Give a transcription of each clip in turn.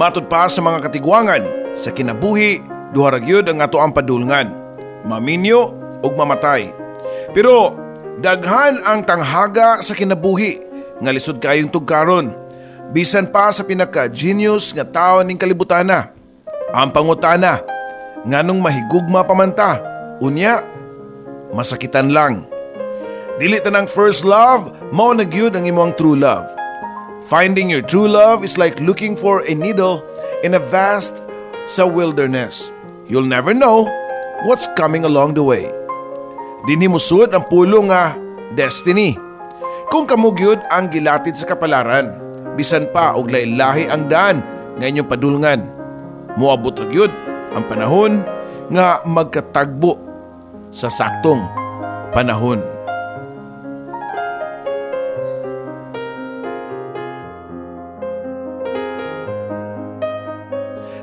Matod pa sa mga katigwangan, sa kinabuhi, duha ra gyud ang ato ang padulngan, maminyo ug mamatay. Pero daghan ang tanghaga sa kinabuhi nga lisod kayong tugkaron, bisan pa sa pinaka-genius nga tawo ning kalibutana. Ang pangutana, nganong mahigugma pamanta, unya, masakitan lang. Dili tanang first love, mao na gyud ang imong true love. Finding your true love is like looking for a needle in a vast sa wilderness. You'll never know what's coming along the way. Dinhi musud ang pulo nga destiny. Kung kamo gyud ang gilatid sa kapalaran, bisan pa og lahi-lahi ang daan nga inyong padulngan, moabot ra gyud ang panahon nga magkatagbo sa saktong panahon.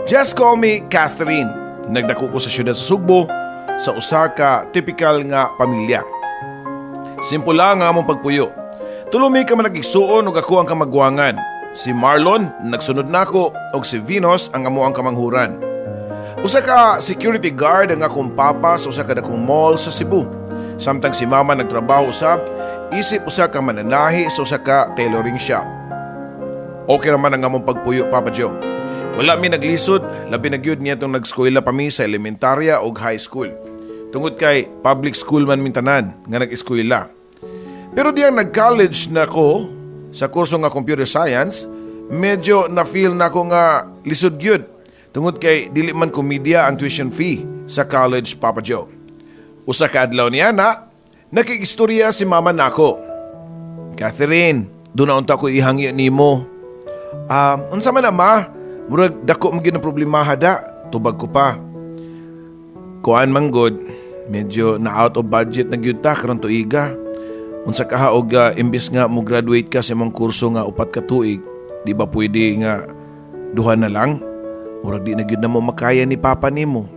Just call me Catherine. Nagdako ko sa syudad sa Sugbo sa usa ka typical nga pamilya. Simple lang nga among pagpuyo. Tulumi ka man nagigsuon ug ako ang kamagwangan. Si Marlon nagsunod nako ug si Venus ang amo ang kamanghuran. Usa ka security guard ang akong papa sa usa ka dakong mall sa Cebu. Samtang si mama nagtrabaho usab isip usa ka mananahi sa usa ka tailoring shop. Okay naman ang among pagpuyo, Papa Joe. Wala mi naglisod, labi na gyud niya itong nag-eskwela pa mi sa elementarya o high school. Tungod kay public school man mintanan nga nag-eskwela. Pero diyang nag-college na ko sa kurso nga computer science, medyo na-feel na ko nga lisod gyud. Tungod kay dili man komedya ang tuition fee sa college, Papa Joe. Usa ka adlaw niya na, nakikistorya si mama nako. Catherine, doon na unta ko ihangyo nimo. Unsa man na ma? Murag dako mo gyud ang problema hada, tubag ko pa. Kuan manggod, medyo na out of budget na gyud ta karon tuiga. Unsa ka ha og imbis nga mo graduate ka sa imong kurso nga 4 ka tuig, di ba pwede nga duha na lang? Murag di na gyud na mo makaya ni papa nimo.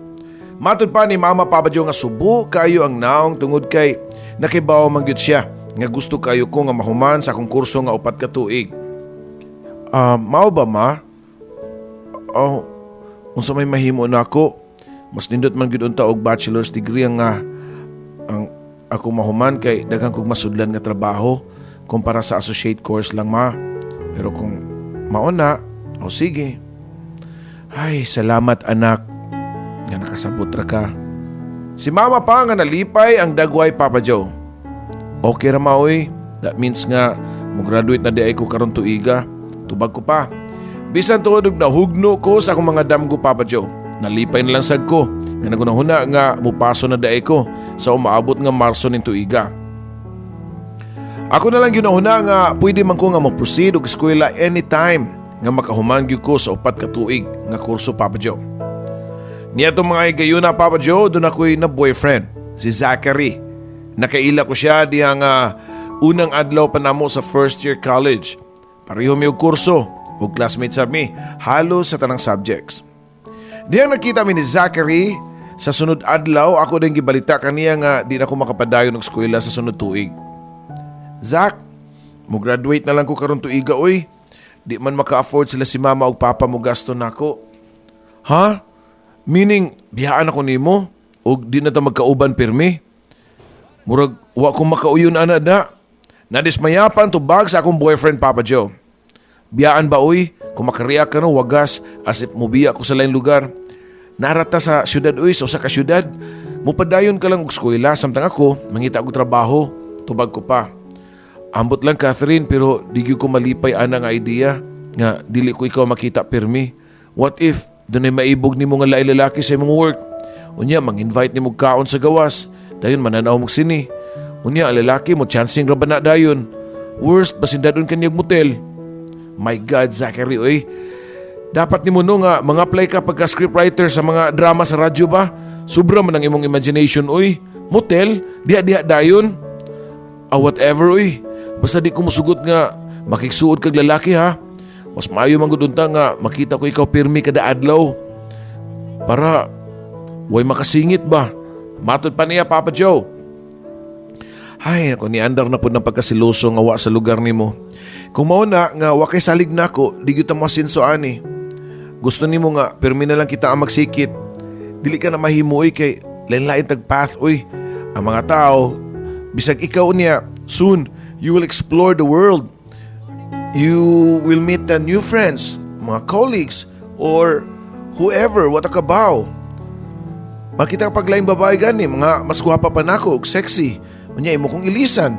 Matud pa ni mama Papa Joe nga subo kayo ang naong tungod kay nakibaw man gyud siya nga gusto kayo ko nga mahuman sa akong kurso nga 4 ka tuig. Mao ba ma? Oh, unsa may mahimo na ako? Mas nindot man gyud unta og bachelor's degree ang ako mahuman kay daghang kog masudlan nga trabaho kumpara sa associate course lang ma. Pero kung mao na, sige. Ay, salamat anak nga nakasabot ra ka. Si mama pa nga nalipay ang dagway, Papa Joe. Okay ra ma oy. That means nga mo graduate na di ay ko karon tuiga. Tubag ko pa. Bisan tuod og nahugno ko sa akong mga damgo, Papa Joe. Nalipay na lang sad ko nga nagunahuna nga mupaso na daay ko sa umaabot nga Marso ning tuiga. Ako na lang ginahuna nga pwede man ko nga mo-proceed og eskwela anytime nga makahuman gyud ko sa 4 ka tuig nga kurso, Papa Joe. Niya itong mga igayuna, Papa Joe, doon ako'y na boyfriend, si Zachary. Nakaila ko siya diyang unang adlaw pa namo sa first year college. Pareho mi og kurso ug classmates mi halos sa tanang subjects. Diyang nakita mi ni Zachary sa sunod adlaw, ako din gibalita kaniya nga di na ko makapadayon og eskwela sa sunod tuig. Zach, mo graduate na lang ko karon tuiga oy. Di man maka-afford sila si mama ug papa mo gasto nako. Ha? Meaning biyaan ako nimo ug di na ta magkauban pirmi? Murag wa ko makauyon ana da. Nadismayapan tubag sa akong boyfriend, Papa Joe. Biyaan ba oy? Kung makariyak ka no, wagas as if mubiya ko sa lain lugar. Narata sa syudad oy, sa usa ka syudad. Mupadayon ka lang og eskwela samtang ako mangita og trabaho. Tubag ko pa. Ambot lang, Catherine, pero di ko malipay ana nga idea nga dili ko ikaw makita pirmi. What if dunay maibog nimo nga lain lalaki sa imong work? Unya mang-invite nimo kaon sa gawas. Dayon mananaw mo sini. Unya ang lalaki mo chancing ra ba na dayon? Worst basindadon kanyang motel. My God, Zachary, oy. Dapat nimo no nga mga-apply ka pagka scriptwriter sa mga drama sa radyo ba? Sobra man ang imong imagination, oy. Motel, diha-diha dayon. Whatever, oy. Basta di ko musugot nga makiksuod kag lalaki, ha. Mas maayo man gud unta nga makita ko ikaw pirmi kada adlaw. Para way makasingit ba? Matod pa niya, Papa Joe. Ay, ako niandar na po ng pagkasiloso nga wa sa lugar nimo. Kung mao na nga wa kay salig nako, di gyud ta mo sinso ani. gusto nimo nga pirmi na lang kita ang magsikit. Dili ka na mahimuoy kay lain-lain tag path oy. Ang mga tao bisag ikaw niya, soon you will explore the world. You will meet new friends, mga colleagues, or whoever, what a kabaw. Makita ka paglaing babae gani, mga mas guwapa pa nako og sexy. Unya imo kong ilisan.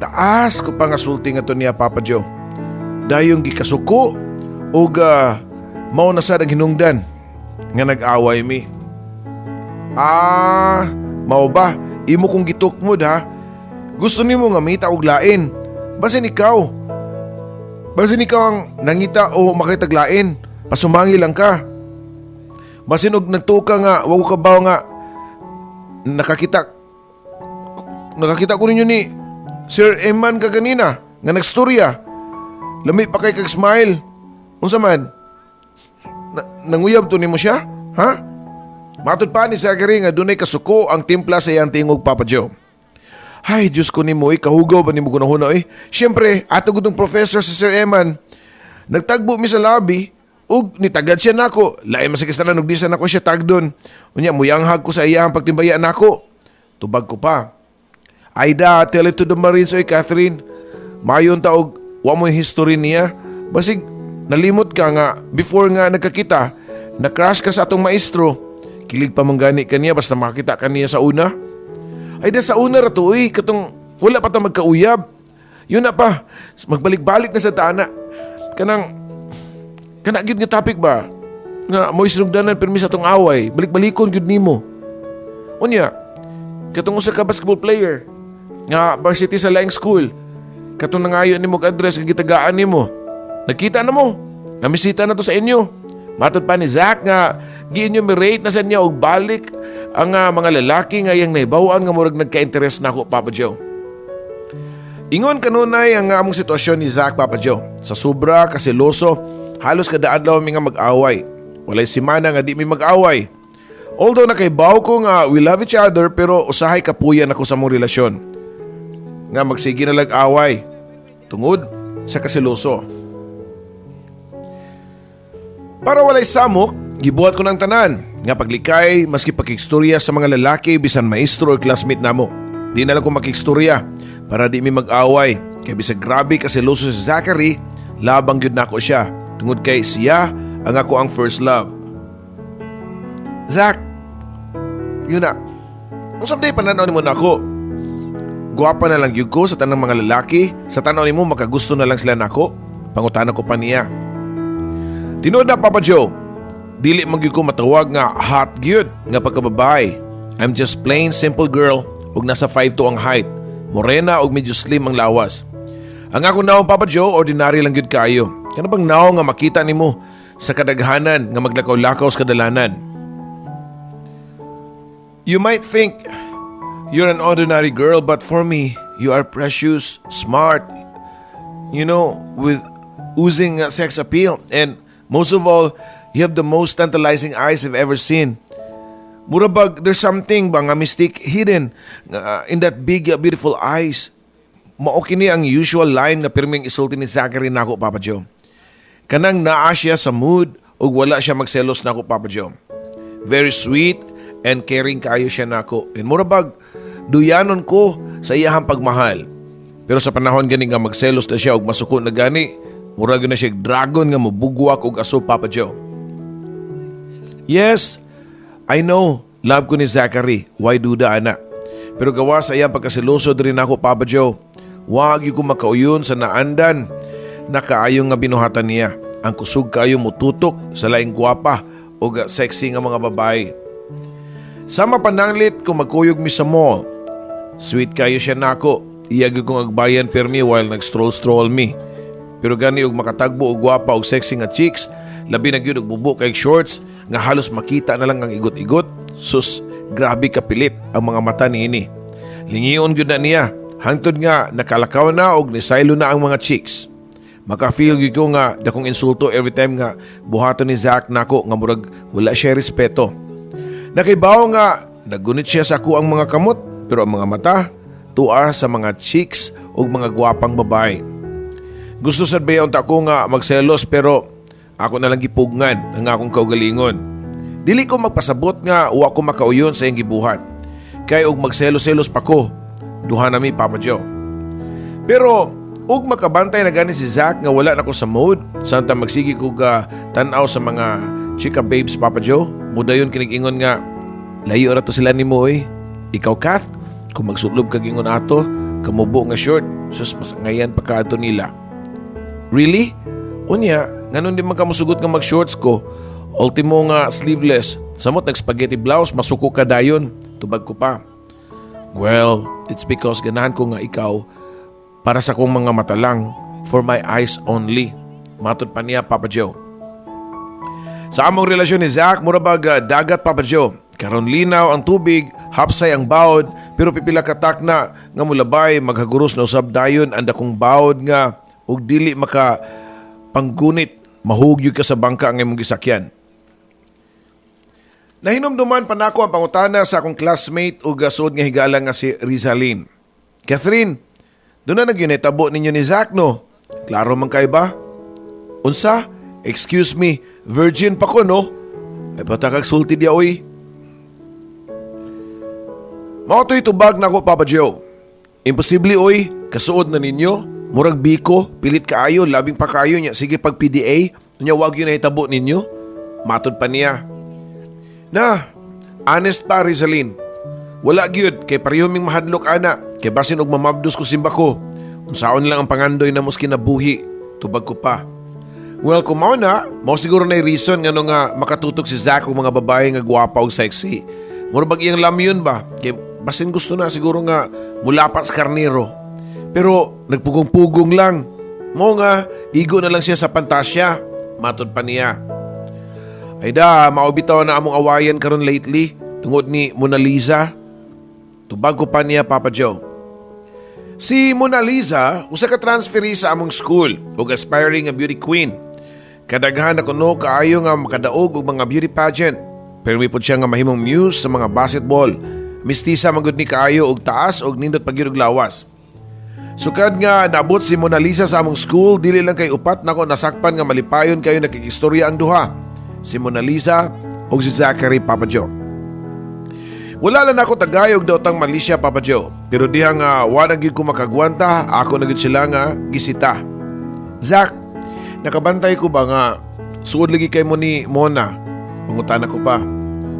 Taas ko pa nga sulti nga to niya Papa Joe. Dayong gikasuko og mao na sad ang hinungdan nga nag-away mi. Mao ba? Imo kong gitukmod ha? Gusto nimo nga mita og lain. Basin ikaw ang nangita o makitaglain. Pasumangi lang ka. Basin og nagtuka nga, wag ka ba nga nakakita ko ninyo ni Sir Eman kaganina nga nagstorya. Lami pa kay kag-smile. Unsa man? Nanguyab to nimo siya? Ha? Matod pa ni Zachary nga dunay kasuko ang timpla sa iyang tingog Papa Joe. Ay, Diyos ko nimo, kahugaw ba nimo gunahuna Siyempre, ato gudong professor si Sir Eman. Nagtagbo mi sa lobby, ug nitagad siya nako. Lain masakistanan ug di sa nako siya tagdon. Unya, muyanghag ko sa iyang pagtimbaya nako. Tubag ko pa. Aida, tell it to the Marines Catherine. Mayon ta og wa mo history niya. Basig nalimot ka nga before nga nagkakita, na-crash ka sa atong maestro. Kilig pa manggani kaniya basta makita kaniya sa una. Ay da sa una rato katong wala pa ta magkauyab. Yun na pa, magbalik-balik na sa tana. Kana gyud nga topic ba? Nga mo isunugdanan permi sa atong away, balik-balikon gyud nimo. Unya, katong usa ka basketball player nga varsity sa laing school. Katong nangayo nimo og address nga gitagaan nimo. Nakita na mo. Namisita na to sa inyo. Matod pa ni Zach nga giinyo mi-rate na sa niya og balik ang mga lalaki nga yang naibawaan nga murag nagka-interest na ako Papa Joe. Ingon kanunay ang among sitwasyon ni Zach Papa Joe. Sa sobra kasiloso, halos kada adlaw mi nga mag-away. Walay semana nga di mi mag-away. Although nakaibaw ko nga we love each other pero usahay kapuyan ako sa mong relasyon. Nga magsige na lag-away. Tungod sa kasiloso. Para walay samok, gibuhat ko ng tanan. Nga paglikay, maski pakikstorya sa mga lalaki bisan maestro o classmate namo. Di na lang ko makikstorya para di mi mag-away. Kaya bisag grabe kasiloso si Zachary, labang yun na ako siya. Tungod kay siya ang ako ang first love. Zach, yun na. Kung someday pananaw ni mo na ako, guwapa na lang yun ko sa tanang mga lalaki. Sa tanaw ni mo makagusto na lang sila na ako. Pangutanan ko pa niya. Tinood na Papa Joe, dili magyud ko matawag nga hot gyud nga pagkababay. I'm just plain simple girl ug nasa 5'2" ang height, morena ug medyo slim ang lawas. Ang ako naong Papa Joe, ordinary lang gyud kaayo. Kana bang naong nga makita nimo sa kadaghanan nga maglakaw-lakaw sa kadalanan? You might think you're an ordinary girl, but for me, you are precious, smart, with oozing sex appeal, and most of all, you have the most tantalizing eyes I've ever seen. Murabag, there's something ba nga mystic hidden in that big, beautiful eyes. Mao kini ang usual line nga pirming isulti ni Zachary nako Papa Joe. Kanang naa siya sa mood ug wala siya magselos nako Papa Joe. Very sweet and caring kayo siya nako. And murabag, duyanon ko sa iyahang pagmahal. Pero sa panahon gani nga magselos na siya ug masuko na gani, murag na siya dragon nga mabugwak og aso Papa Joe. Yes, I know, love ko ni Zachary, why duda ana. Pero gawa sa iyang pagkasiloso rin ako Papa Joe, wag yung makauyon sa naandan na kaayong nga binuhatan niya. Ang kusog kayo mututok sa laing gwapa o sexy nga mga babae. Sama pananglit kung magkuyog mi sa mall. Sweet kayo siya nako, iyag kong agbayan permi while nag-stroll mi. Pero gani og makatagbo og gwapa og sexy nga chicks, labi na gyud og bubo kay shorts nga halos makita na lang ang igot-igot. Sus, grabe kapilit ang mga mata niini. Lingiyon gyud na niya, hangtod nga nakalakaw na og nisaylo na ang mga chicks. Maka-feel gyud ko nga dakong insulto every time nga buhaton ni Zach nako nga murag wala siya respeto. Nakibaw nga nagunit siya sa ako ang mga kamot, pero ang mga mata tuwa sa mga chicks ug mga gwapang babae. Gusto sabihin ta ko nga magselos pero Ako na lang gipugngan ang akong kaugalingon. Dili ko magpasabot nga wa ko makauyon sa iyang gibuhat. Kay og magselos-selos pa ko, duha nami Papa Joe. Pero ug makabantay na gani si Zach nga wala na ko sa mode, santa magsigi ko ga tan-aw sa mga chika babes Papa Joe. Mudayon kinig-ingon nga, layo ra to sila nimo oy. Ikaw Kath, kung magsublob kag ingon ato, kamubo nga short, sus masangayan pa kaadto nila. Really? Unya, nganon di man ka musugot nga mag-shorts ko. Ultimo nga sleeveless. Samot nag-spaghetti blouse, masuko ka dayon. Tubag ko pa. Well, it's because ganahan ko nga ikaw para sa kong mga mata lang, for my eyes only. Matod pa niya Papa Joe. Sa among relasyon ni Zach, murabag dagat Papa Joe. Karon linaw ang tubig, hapsay ang bawod, pero pipila katak na nga mulabay, maghaguros na usab dayon ang dakong bawod nga ug dili maka panggunit, mahugyog ka sa bangka ang imong gisakyan. Nahinumduman pa nako ang pangutana sa akong classmate ug gasod nga higala nga si Rizalyn. Catherine, doon na nagyunitabo ninyo ni Zach no? Klaro man kay ba? Unsa? Excuse me, virgin pa ko no? Ay patakag sulti di oy. Mao to'y tubag na ko Papa Joe. Imposible oy, kasuod na ninyo. Murag biko, pilit kaayo, labing pa kaayo niya. Sige pag PDA, nya wag yun na itabo ninyo. Matod pa niya. Na, honest pa Rizalyn. Wala gyud kay parehoming mahadlok ana. Kay basin og mamabdos ko simba ko. Unsaon lang ang pangandoy na mos kinabuhi. Tubag ko pa. Well, kung mao na, mao siguro na reason nga nga makatutok si Zach og mga babae nga gwapa og sexy. Mura bag iyang lamyon ba? Kay basin gusto na siguro nga mulapat sa karnero. Pero nagpugong-pugong lang. Mo nga, igo na lang siya sa pantasya. Matod pa niya. Ay da, maubitaw na among awayan karon lately. Tungod ni Mona Lisa. Tubag ko pa niya Papa Joe. Si Mona Lisa, usa ka transferi sa among school ug aspiring nga beauty queen. Kadaghan na kuno kaayo nga makadaog og mga beauty pageant. Pero may pud siya nga mahimong muse sa mga basketball. Mistisa magud ni kaayo og taas og nindot pagyud og lawas. Sukad nga naabot si Mona Lisa sa among school, dili lang kay upat nako nasakpan nga malipayon kayo nakikistorya ang duha. Si Mona Lisa o si Zachary Papa Joe. Wala lang ako tagayog daw tang Malaysia Papa Joe. Pero diha nga wala gyud ko makagwanta, ako na gyud sila nga gisita. Zach, nakabantay ko ba nga suod lagi kay mo ni Mona? Pangutana ko pa.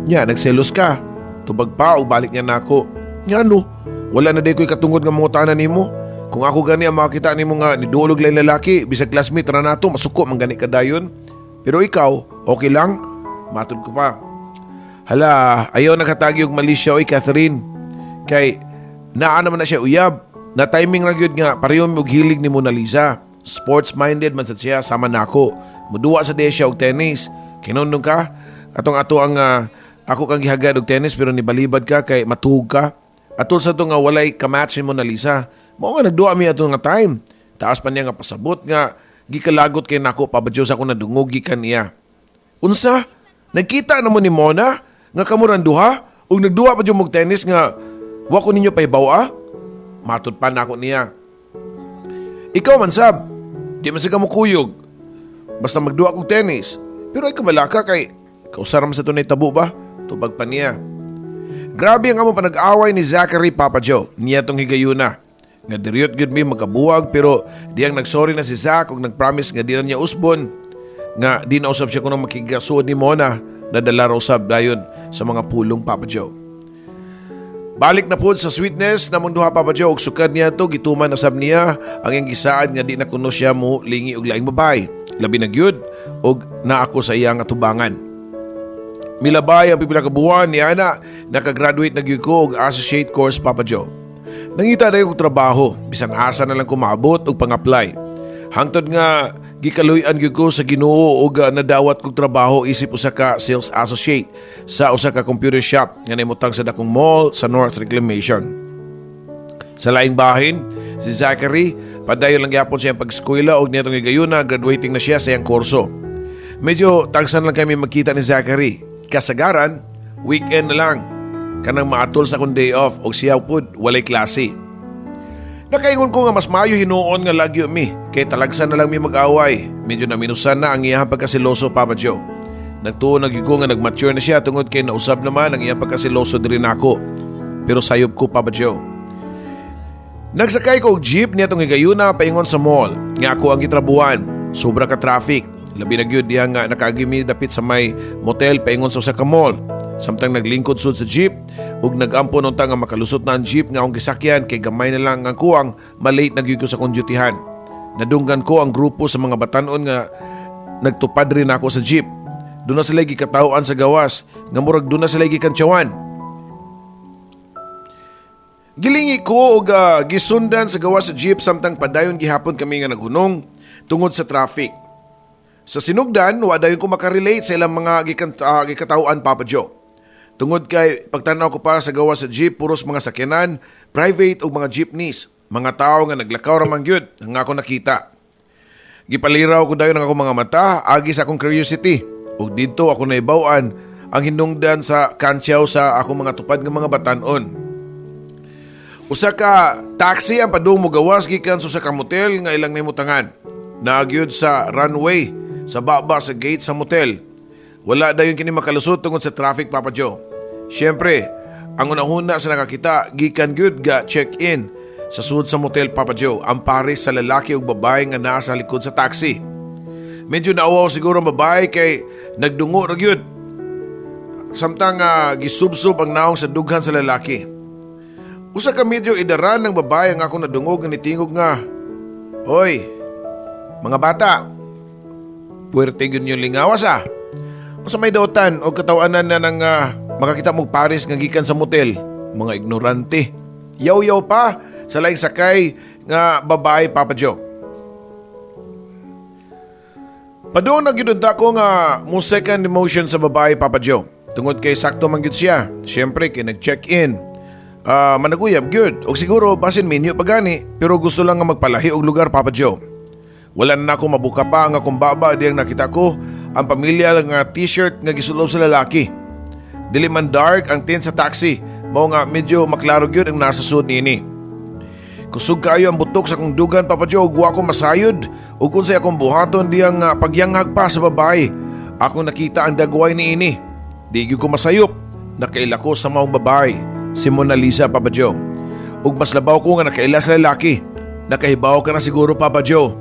Nya, nagselos ka. Tubag pa o balik niya nako. Nya no, wala na day ko'y katungod nga mangutana nimo. Kung ako gani ang makita nimo nga nidulog lay lalaki, bisag classmate ra nato, masuko man gani ka dayon. Pero ikaw, okay lang? Matod ko pa. Hala, ayaw nakatagi og Malaysia oy Catherine. Kay naa naman na siya uyab. Na timing ra gyud nga pareho og hilig ni Mona Lisa. Sports minded man sad siya sama nako. Muduwa sa siya og tennis. Kinundong ka atong ato ang ako kang gihagad og tennis pero nibalibad ka kay matug ka. Atol sa to nga walay kamatch ni Mona Lisa. Mao nga nagduwa mi ato nga time. Taas pa niya nga pasabot nga gikalagot kay nako Papa Joe sa ako nadungog gikan niya. Unsa? Nagkita na mo ni Mona nga kamuran duha ug nagduwa pa jud mog tennis nga wa ko ninyo paibaw. Matod pa nako niya. Ikaw man sab, di man sa mo kuyog. Basta magduwa kog tennis. Pero ay kabalaka kay kausaram sa tunay tabo ba? Tubag pa niya. Grabe ang among panag-away ni Zachary Papa Joe. Niya tong higayuna. Nga diriyot gud mi magkabuwag pero diyang nagsorry na si Zach ug nagpromise nga di na niya usbon. Nga di na usab siya kunang makigasuod ni Mona na dala raw usab dayon sa mga pulong Papa Joe. Balik na pod sa sweetness namong duha Papa Joe ug sukad niya to gituman na sab niya ang iyang gisaad nga di na kuno siya mo lingi og laing babae. Labi na gyud og naa ako sa iya nga tubangan. Milabay ang pipila ka buwan ni ana nakagraduate na gyud ko og associate course Papa Joe. Nangita na yung trabaho, bisan asa na lang kumabot o pang-apply. Hangtod nga, gikaluyan gyud ko sa Ginoo og nadawat kog trabaho isip usa ka sales associate sa usa ka computer shop nga nahimutang sa dakong mall sa North Reclamation. Sa laing bahin, si Zachary, padayon lang gyapon siya ang pag-eskwela og nitong higayuna graduating na siya sa iyang kurso. Medyo tagsan lang kami magkita ni Zachary. Kasagaran, weekend na lang. Kanang maatol sa akong day off o siya pod walay klase. Nakaingon ko nga mas maayo hinuon nga lagyo mi, kay talagsan na lang mi mag-away. Medyo naminusan na ang iyang pagkasiloso, Papa Joe. Nagtuon nagyugo nga nagmature na siya tungod kay nausab naman ang iyang pagkasiloso diri nako. Pero sayop ko, Papa Joe. Nagsakay ko og jeep niya tong higayuna paingon sa mall. Nga ako ang gitrabuhan. Sobra ka traffic. Labi na gyud diha nga nakaagimi dapit sa may motel paingon sa usa ka mall. Samtang naglingkod sud sa jeep ug nag-ampo nunta nga makalusot na ang jeep nga akong gisakyan kay gamay na lang ang kuwang malate na gyud ko sa kong dutyhan. Nadunggan ko ang grupo sa mga batanon nga nagtupad rin ako sa jeep. Doon na sila gikatawaan sa gawas nga murag doon na sila gikantsawan. Gilingi ko og gisundan sa gawas sa jeep samtang padayon gihapon kami nga naghunong tungod sa traffic. Sa sinugdan, wa dayon ko makarelate sa ilang mga gikatawaan, Papa Joe. Tungod kay pagtanaw ko pa sa gawas sa jeep, puros mga sakyanan, private o mga jeepneys. Mga tao nga naglakaw ramang gyud nga ako nakita. Gipaliraw ko dayon ang akong mga mata, agi sa akong curiosity. Ug didto ako naibaw-an ang hinungdan sa kantsaw sa akong mga tupad nga mga batanon. Usa ka taxi ang padung mo gawas gikan sa usa ka motel nga ilang nahimutangan. Nagyud sa runway sa baba sa gate sa motel. Wala dayon kini makalusot tungod sa traffic, Papa Joe. Siyempre, ang unahuna sa nakakita gikan gyud ga check-in sa sud sa motel, Papa Joe, ang pares sa lalaki ug babae nga naa sa likod sa taxi. Medyo naawaw siguro ang babae kay nagdungo ra gyud. Samtang gisubsob ang naong sa dughan sa lalaki. Usa ka medyo idaran ng babae ang akong nadungog nga nitingog nga, "Hoy, mga bata, puwerte gyud yung lingawas ah. Sa may dautan o katawanan na ng makakita mong pares nga gikan sa motel, mga ignorante. Yaw-yaw pa sa laing sakay nga babae, Papa Joe." Padoon na gidunta ko nga mo second emotion sa babae, Papa Joe. Tungod kay sakto man gyud siya. Siyempre kay nag-check-in. Managuyab gyud. O siguro basin menu pa gani, pero gusto lang nga magpalahi og lugar, Papa Joe. Wala na ako mabuka pa ang akong baba diyang nakita ko ang pamilya nga t-shirt nga gisulob sa lalaki. Dili man dark ang tint sa taxi, mao nga medyo maklaro gyud ang nasa sud niini. Kusog kaayo ang butok sa kong dugan, Papa Joe, ug wa ko masayod ug unsay akong buhaton diyang pagyanghag pa sa babae. Ako nakita ang dagway niini. Di gyud ko masayop. Nakaila ko sa maong babae, si Mona Lisa, Papa Joe. Ug mas labaw ko nga nakaila sa lalaki. Nakahibaw ka na siguro, Papa Joe,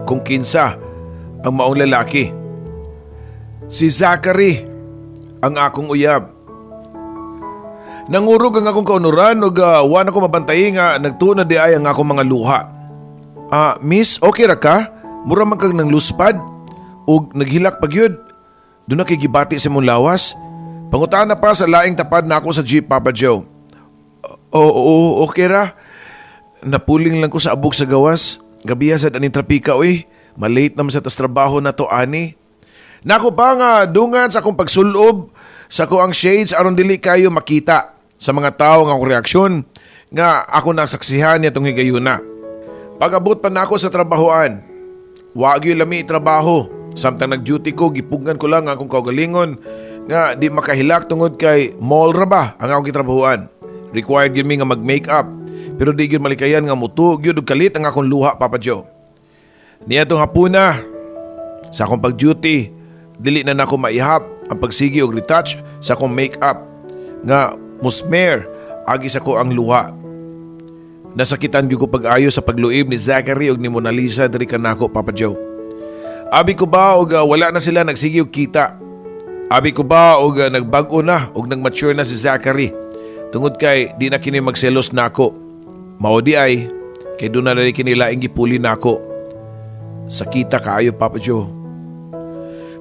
kung kinsa ang maong lalaki. Si Zachary, ang akong uyab. Nangurog ang akong kaunuran ug wan ako mabantay nga nagtuon na di ay ang akong mga luha. Miss, okay ra ka? Mura man kag nang luspad ug naghilak pagyud. Doon na kay gibati sa mong lawas. Pangutana pa sa laing tapad na ako sa jeep, Papa Joe. Oo, okay ra. Napuling lang ko sa abog sa gawas. Gabiya sa aning trapika, uy. Malate naman sa tas trabaho na to, ani. Nako pa nga dungan sa akong pagsulob sa ko ang shades aron dili kayo makita sa mga tao nga akong reaksyon nga ako nasaksihan niya tong higayuna. Pag-abot pa na ako sa trabahoan, wag yung lami trabaho. Samtang nag-duty ko, gipugnan ko lang akong kaugalingon nga di makahilak tungod kay mall ra ba ang akong gitrabahoan. Required yun mi nga mag-makeup, pero di yun malikayan nga mutu, yun kalit ang akong luha, Papa Joe. Niya tong hapuna, sa akong pag-duty, dili na nako maihap ang pagsigi og retouch sa akong makeup nga musmer agi sa ko ang luha. Nasakitan gyud ko pag-ayo sa pagluib ni Zachary og ni Mona Lisa diri kanako, Papa Joe. Abi ko ba og wala na sila nagsigi og kita. Abi ko ba og nagbag-o na og nagmature na si Zachary tungod kay di na kini magselos nako. Mao di ay kay do na dali kini laing gipuli nako. Sakita kaayo, Papa Joe.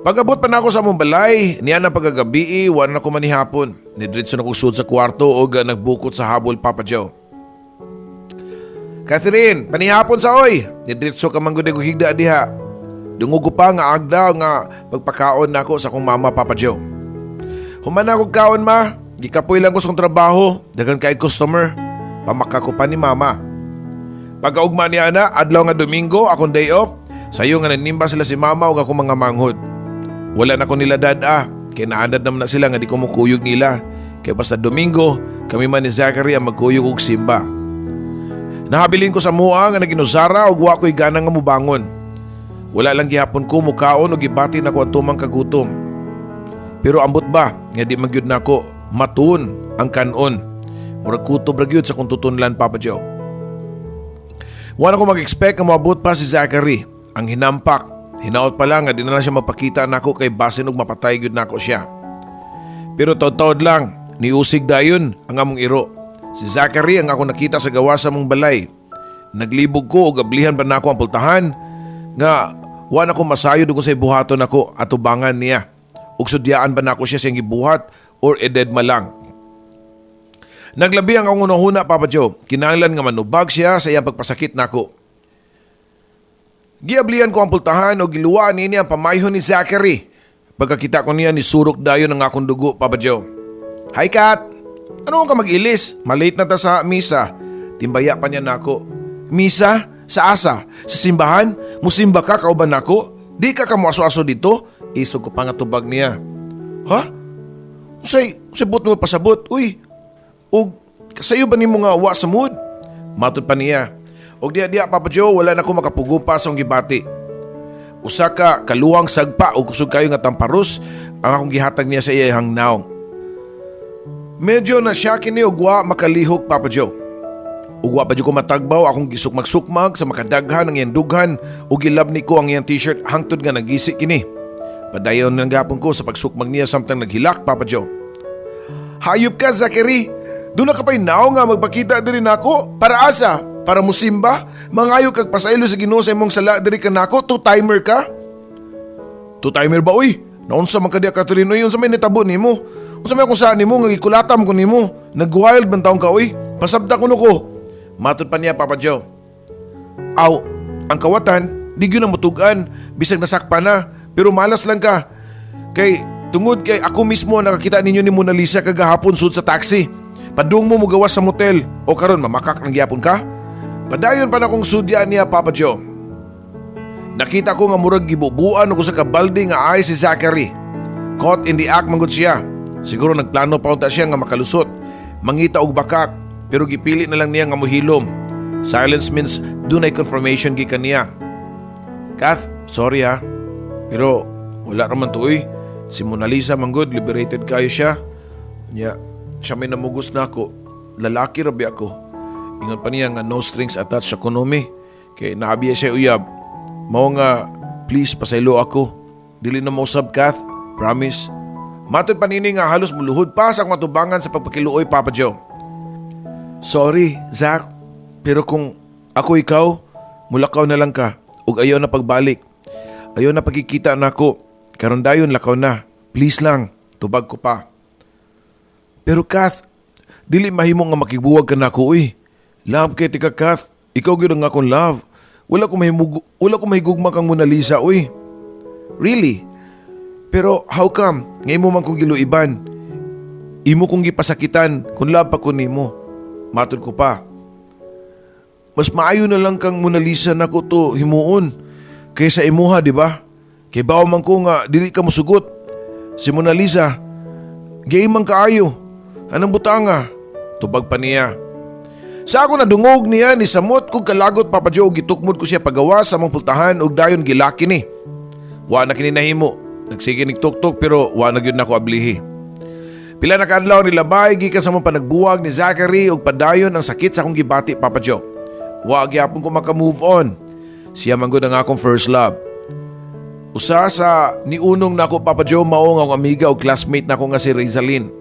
Pag-abot pa na ako sa mong balay, niya ng pagkagabi, wala na ko manihapon. Nidritso na kusod sa kwarto o nagbukot sa habol, Papa Joe. Catherine, panihapon sa oy. Nidritso ka manggod ko higda diha. Dungog ko pa nga agda nga pagpakaon na ako sa kong mama, Papa Joe. Human ako kaon, ma. Gikapoy lang ko sa kong trabaho. Dagan kay customer. Pamaka ko pa ni mama. Pagkaugma niya na, adlaw nga Domingo, akong day off. Sayo nga nanimba sila si mama o akong mga manghod. Wala na ko nila dad kaya naandad naman na sila nga di ko mukuyog nila. Kaya basta Domingo, kami man ni Zachary ang magkuyog og simba. Nahabilin ko sa mua nga naginusara ug wa ko'y gana nga mubangon. Wala lang gihapon ko mukaon ug gibati nako ang tumang kagutom. Pero ambot ba nga di magyud nako matun ang kanon. Murag kutob ra gyud sa kung tutunlan, Papa Joe. Wala ko mag-expect nga maabot pa si Zachary. Ang hinampak, hinaot pa lang nga di na siya mapakita nako kay basin og mapatay gyud nako siya. Pero taod-taod lang, niusig dayon ang among iro. Si Zachary ang ako nakita sa gawa sa mong balay. Naglibog ko o gablihan ba na ako ang pultahan nga wala ko masayo doon sa ibuhaton ako at tubangan niya. Ug sudyaan ba na ako siya siyang ibuhat or eded malang. Naglabi ang akong unahuna, Papa Joe. Kinahanglan nga manubag siya sa iyang pagpasakit nako. Giablihan ko ang pultahan o giluwaan niya ang pamayhon ni Zachary. Pagkakita ko niya ni surok dayon ang akong dugo, Papa Joe. Hi, Kat! Ano ka mag-ilis? Malate na ta sa misa. Timbaya pa niya nako. Misa? Sa asa? Sa simbahan? Musimba ka kauban nako? Di ka kamuaso-aso dito? Isog ko pa nga tubag niya. Ha? Usay but mo pasabot. Uy, og kasayo ba ni mo nga wa sa mood? Matod pa niya. Og diya Papa Joe, wala na ko makapugumpa sa akong gibati. Usa ka kaluwang sagpa o kusog kayo nga tamparos ang akong gihatag niya sa iyang naong. Medyo na siya kini ugwa makalihok, Papa Joe. Ugwa pa ko matagbaw akong gisukmag-sukmag sa makadaghan ng iyang dughan o gilabni ko ang iyang t-shirt hangtod nga nagisi kini. Padayon ng gapon ko sa pagsukmag niya samtang naghilak, Papa Joe. Hayop ka, Zachary. Doon na ka pa'y nao nga magpakita diri nako. Para asa? Para musimba? Mangayo kag pasaylo sa Ginoo sa imong sala diri ka nako. Two-timer ka? Two-timer ba, uy? Naunsa man ka diya, Catherine, uy, unsa may nitabo nimo? Unsa may kung saan nimo nga gikulatam ko nimo? Nag-wild man taong ka, uy. Pasabda ko ko. Matod pa niya, Papa Joe. Aw, ang kawatan, di gyud na mutugan, bisag nasakpa na, pero malas lang ka. Kay tungod kay ako mismo nakakita ninyo ni Mona Lisa kagahapon sud sa taxi. Padung mo mugawas sa motel o karon mamakak nang gyapon ka? Padayon pa na kong sudya niya, Papa Joe. Nakita ko nga murag gibubuan og sa kabalde nga ay si Zachary. Caught in the act manggod siya. Siguro nagplano pa unta siya nga makalusot, mangita og bakak, pero gipili na lang niya nga mohilom. Silence means dunay confirmation gikan niya. Kath, sorry ha, pero wala raman to uy. Si Mona Lisa manggod, liberated kayo siya. Siya may namugos na ako. Lalaki rabi ako. Ingon pa niya nga no strings attached sa konomi. Kay naabiya siya uyab. Mao nga, please pasaylo ako. Dili na mausab, Kath. Promise. Matod panini nga halos muluhod pa sa akong atubangan sa pagpakiluoy, Papa Joe. Sorry, Zach. Pero kung ako ikaw, mulakaw na lang ka. Ug ayaw na pagbalik. Ayaw na pagkikita na ako. Karon dayon lakaw na. Please lang, tubag ko pa. Pero Kath, dili mahimo nga makibuwag ka na ako, uy. Love kay tika, Kath. Ikaw gyud ang akong love. Wala ko mahigugma kang Mona Lisa, uy. Really? Pero how come? Ngay mo man kong giluiban. Imo kong gipasakitan kung love pa ko nimo. Matod ko pa. Mas maayo na lang kang Mona Lisa na ko to himuon kaysa imuha, di ba? Kay bawo man ko nga dili ka musugot. Si Mona Lisa, gay man kaayo. Anong butanga? Tubag pa niya. Sa ako nadungog niya ni samot kog kalagot, Papa Joe, gitukmod ko siya pagawa sa mong pultahan ug dayon gilaki ni. Wa na kini nahimo. Nagsige nigtuktok pero wa na gyud nako ablihi. Pila na kadlaw nilabay gikan sa mong panagbuwag ni Zachary ug padayon ang sakit sa akong gibati, Papa Joe. Wa gyapon ko maka-move on. Siya man gud ang akong first love. Usa sa niunong nako, Papa Joe, mao nga akong amiga ug classmate nako nga si Rizalyn.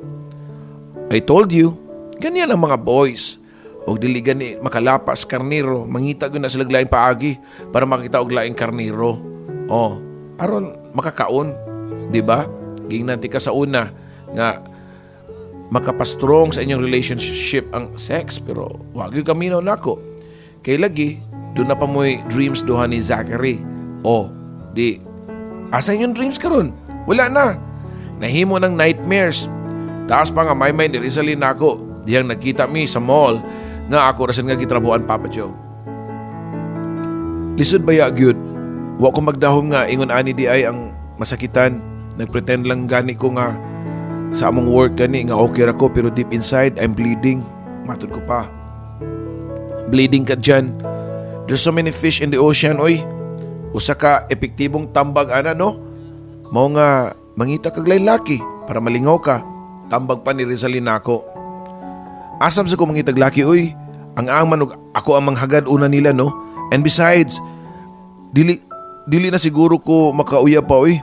I told you, ganyan ang mga boys. Og dili gani makalapas karniro, mangita gyud na sila laing paagi para makita og laing karniro. Oh, aron makakaon, di ba? Gingnanti ka sa una nga makapastrong sa inyong relationship ang sex, pero wag gyud kaminaw nako. Kay lagi doon na pa mo'y dreams duha ni Zachary. Oh, di asa inyong dreams karon? Wala na. Nahimo ng nightmares. Taas pa nga may ni Rizalyn nako. Diyang nagkita mi sa mall nga ako rasan nga gitrabuhan, Papa Joe. Lisod ba ya gyud? Wa ko magdahom nga ingon ani di ay ang masakitan. Nagpretend lang gani ko nga sa among work gani nga okay ra ko pero deep inside I'm bleeding. Matod ko pa. bleeding ka dyan. There's so many fish in the ocean, oy. Usa ka epektibong tambag ana, no? Mao nga mangita kag laki para malingaw ka. Tambag pa ni Rizalin nako. Asam sa ko mangitag laki, oy. Ang man ako ang manghagad una nila, no? And besides, dili na siguro ko makauya pa, oy.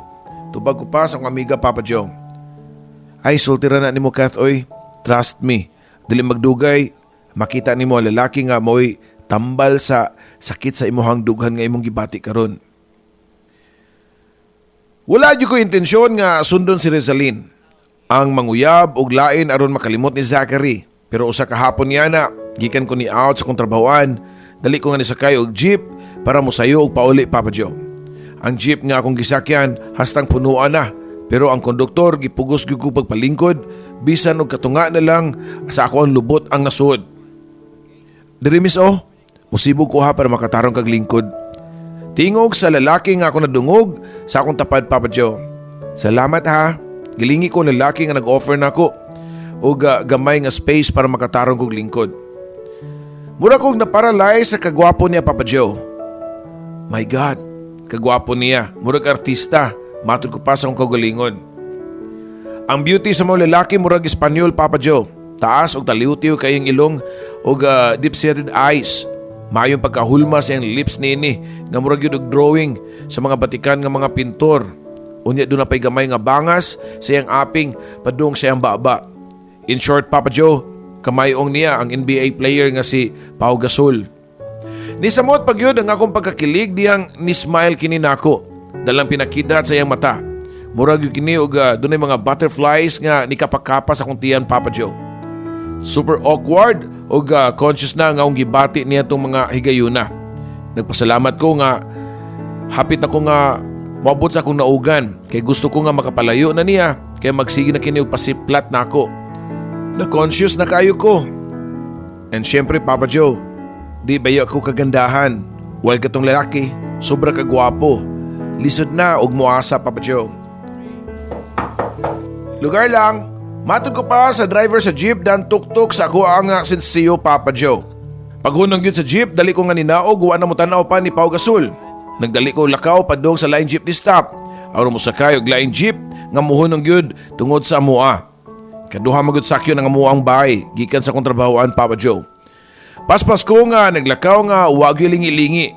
Tubag ko pa sa akong amiga, Papa Joe. Ay, sultira na ni mo, Kath, oy. Trust me. Dili magdugay, makita ni mo lalaki nga mo'y tambal sa sakit sa imuhang dughan nga imong gibati karon. Wala di ko intensyon nga sundon si Rizalin. Ang manguyab og lain aron makalimot ni Zachary. Pero usa ka hapon niya na, gikan ko ni out sa kong trabahoan, dali ko nga nisakay og jeep para mosayo og pauli, Papa Joe. Ang jeep nga akong gisakyan hastang punuan na, pero ang konduktor gipugos gyud ko pagpalingkod bisan og katunga na lang sa ako ang lubot ang nasuod. Diri miss musibog ko ha para makatarong kag lingkod. Tingog sa lalaki nga ako nadungog sa akong tapad, Papa Joe. Salamat ha. Gilingi ko lalaki nga nag-offer nako og gamay nga space para makatarong kog lingkod. Mura kog na-paralyze sa kagwapo niya, Papa Joe. My God, kagwapo niya. Mura ka artista. Matod ko pa sa akong kagalingon. Ang beauty sa mga lalaki murag Espanyol, Papa Joe. Taas og taliw-tiw kayong ilong og deep-seated eyes. Mayong pagkahulma sa iyang lips nini nga murag yun og drawing sa mga batikan nga mga pintor. Unya doon na pa'y gamay nga bangas sa iyang aping padung sa iyang baba. In short, Papa Joe, kamayong niya ang NBA player nga si Pau Gasol. Nisamot pagyod ang akong pagkakilig diyang ni-smile kini nako. Dalang pinakidat sa iyang mata. Murag yung kini og dunay mga butterflies nga nikapakapas akong tiyan, Papa Joe. Super awkward og conscious na nga akong gibati niya itong mga higayuna. Nagpasalamat ko nga hapit na ko nga mabot sa akong naugan kay gusto ko nga makapalayo na niya kay magsige na kini og pasiplat na ako. Na-conscious na kayo ko. And syempre, Papa Joe, di bayo ako kagandahan. While katong lalaki, sobra kagwapo. Lisod na og muasa, Papa Joe. Lugar lang, matod ko pa sa driver sa jeep dan tuktok sa ako ang sinsiyo, Papa Joe. Paghunong yun sa jeep, dali ko nga ninaog, wa na mo tanaw pa ni Pau Gasol. Nagdali ko lakaw padong sa line jeep ni stop. Aron mo sakay og line jeep nga muhunong yun tungod sa amua. Kaduha magud sakyo ng amuang bahay, gikan sa kontrabahoan, Papa Joe. Paspas ko nga, naglakaw nga, wag yung lingi-lingi.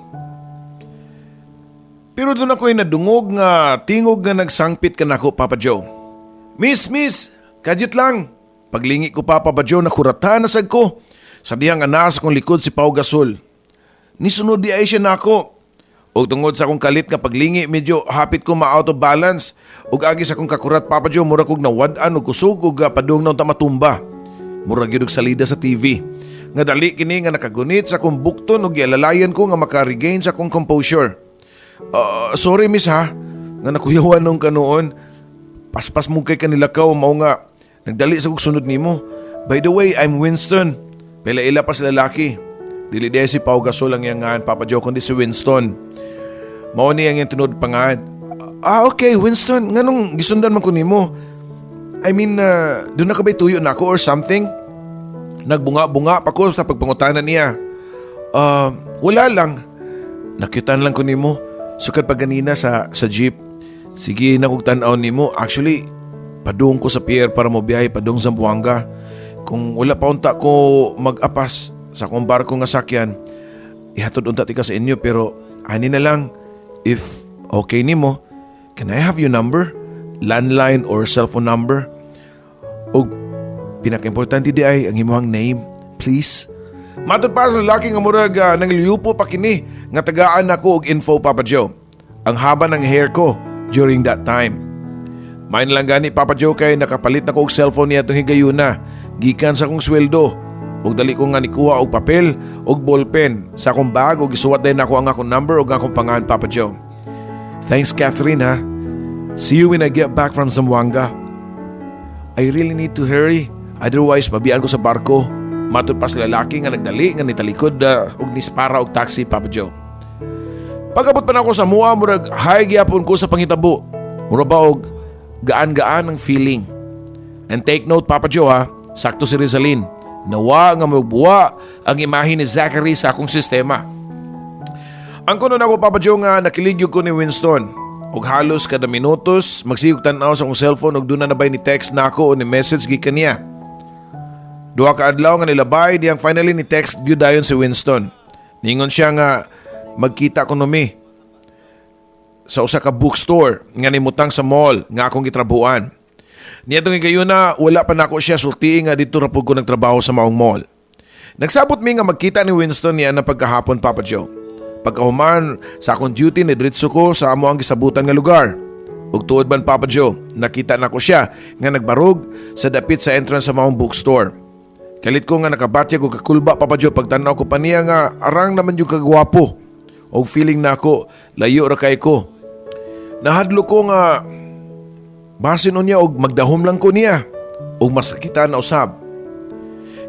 Pero doon ako'y nadungog nga tingog nga nagsangpit ka na ko, Papa Joe. Miss, kadyot lang. Paglingi ko pa, Papa Joe, nakurata na sag ko. Sa dihang anas akong likod si Pau Gasol. Nisunod di ay siya na ako. O tungod sa akong kalit nga paglingi, medyo hapit ko ma-out of balance. O agis akong kakurat, Papa Joe, mura kong nawadaan o kusog o padung na matumba. Mura gyud og salida sa TV. Nga dali kini nga nakagunit sa akong bukton o gialalayan ko nga maka-regain sa akong composure. Sorry miss ha, nga nakuyawan nung kanoon. Paspas mo kay kanila ka o mao nga nagdali sa kong sunod nimo. By the way, I'm Winston. Pila-ila pa sa lalaki. Dili di si Pau Gasol ang yangan, Papa Joe, kundi si Winston. Mao ni ang tinod pangan. Okay, Winston, nganong gisundan man ko nimo? I mean, doon na ka ba'y tuyo na ako or something? Nagbunga-bunga pa ko sa pagpangutanan niya. Wala lang. Nakitan lang ko nimo. Sukad pa ganina sa jeep. Sige na kong tanaw nimo. Actually, padung ko sa pier para mo biyahe padung Zamboanga. Kung wala pa unta ko mag-apas sa akong barko nga sakyan, ihatod unta tika sa inyo, pero ani na lang, if okay nimo, can I have your number? Landline or cellphone number? O pinaka-importante di ay ang imong name, please. Matod pa sa lalaki nga murag nangliyupo pa kini nga tagaan ako og info, Papa Joe. Ang haba ng hair ko during that time. Main lang gani, Papa Joe, kay nakapalit na ko og cellphone niya itong higayuna. Gikan sa akong sweldo. Og dali ko nga nikuha og papel og ballpen sa akong bag og isuwat din ako ang akong number og akong pangalan, Papa Joe. Thanks, Catherine, ha. See you when I get back from Zamboanga. I really need to hurry. Otherwise, mabiyan ko sa barko. Matod pa sa lalaki nga nagdali nga nitalikod og nispara og taxi, Papa Joe. Pag-abot pa na ako sa mua, murag high gyapon ko sa pangitabo. Mura ba og gaan-gaan ang feeling. And take note, Papa Joe, ha, sakto si Rizalin. Nawa nga magbuwa ang imahe ni Zachary sa akong sistema. Ang kuno ako Papa Joe nga nakiligyog ko ni Winston. Og halos kada minutos magsigog tan-aw sa akong cellphone og duna na bay ni text nako o ni message gikan niya. Duha ka adlaw nga nilabay diyang finally ni text gyud dayon si Winston. Ningon siya nga magkita ko mi sa usa ka bookstore nga nimutang sa mall nga akong gitrabuhan. Niadtong gayuna wala pa nako siya sulti nga dito ra pud ko nagtrabaho sa maong mall. Nagsabot mi nga magkita ni Winston niya na pagkahapon Papa Joe. Pagkahuman sa akong duty ni diretso ko sa amo ang gisabutan nga lugar. Ug tuod man Papa Joe, nakita nako siya nga nagbarog sa dapit sa entrance sa maong bookstore. Kalit ko nga nakabatyag og kakulba Papa Joe pagtanaw ko pa niya nga arang naman yung kagwapo. Og feeling na ako layo ra kay ko. Nahadlo ko nga basin niya og magdahom lang ko niya og masakitan na usab.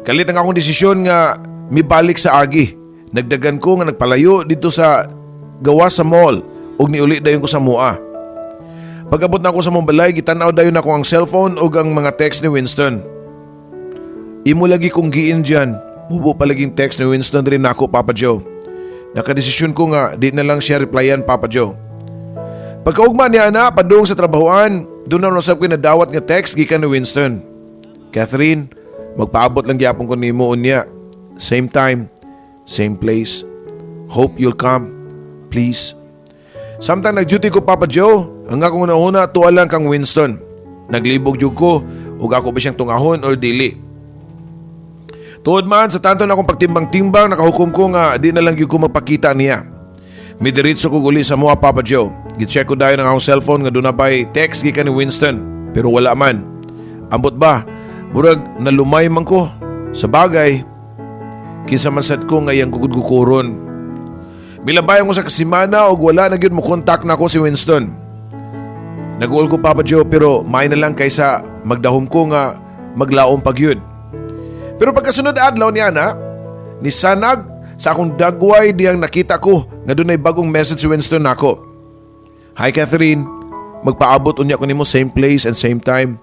Kalit ang akong desisyon nga mibalik sa agi. Nagdagan ko nga nagpalayo dito sa gawa sa mall og niuli dayon ko sa mua. Pag-abot na ako sa mong balay, gitanaw dayon ako ang cellphone og ang mga text ni Winston. Imo lagi kong giin dyan. Mubo palaging text ni Winston rin ako Papa Joe. Nakadesisyon ko nga di na lang siya replyan Papa Joe. Pagkaugma niya na padung sa trabahoan, doon na nasab ko na dawat nga text gikan ni Winston. Catherine, magpaabot lang gyapon ko nimo unya. Same time, same place. Hope you'll come. Please. Samtang nag-duty ko Papa Joe, ang akong nauna tuwa lang kang Winston. Naglibog jud ko ug ako ba siyang tungahon or dili. Tuod man sa tanto na akong pagtimbang-timbang nakahukom ko nga di na lang gyud ko magpakita niya. Midiritso ko uli sa mua Papa Joe. Gi-check ko dayon ang akong cellphone nga doon na ba'y text gikan ni Winston pero wala man. Ambot ba, murag nalumay man ko. Sa bagay, kinsa man sad ko nga iyang gugud-gukuron. Milabayan ko sa kasimana og wala na gyud mo kontak na ako si Winston. Nag-uol ko Papa Joe pero may na lang kaysa magdahom ko nga maglaom pag yun. Pero pagkasunod adlaw niya na, nisanag sa akong dagway diyang nakita ko nga doon ay bagong message si Winston nako. Hi Catherine, magpaabot unya ko nimo same place and same time.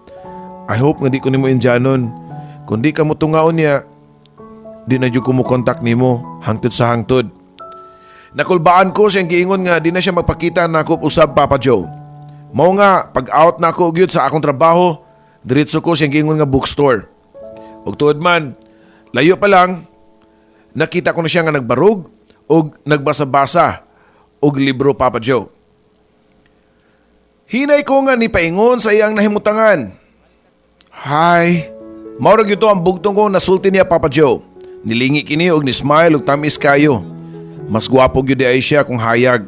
I hope nga di ko nimo indyanon. Kung di ka mo tungaon niya, di na jud ko mo kontak nimo hangtod sa hangtod. Nakulbaan ko siyang giingon nga di na siya magpakita nako usab Papa Joe. Mao nga pag out nako gyud sa akong trabaho, diretso ko siyang giingon nga bookstore. Og tuod man, layo pa lang, nakita ko na siya nga nagbarog og nagbasa-basa og libro Papa Joe. Hinay ko nga ni paingon sa iyang nahimutangan. Hi, maurag ito ang bugtong ko nasulti niya Papa Joe. Nilingi kini og ni-smile og tamis kayo. Mas gwapo gyud di ay siya kung hayag.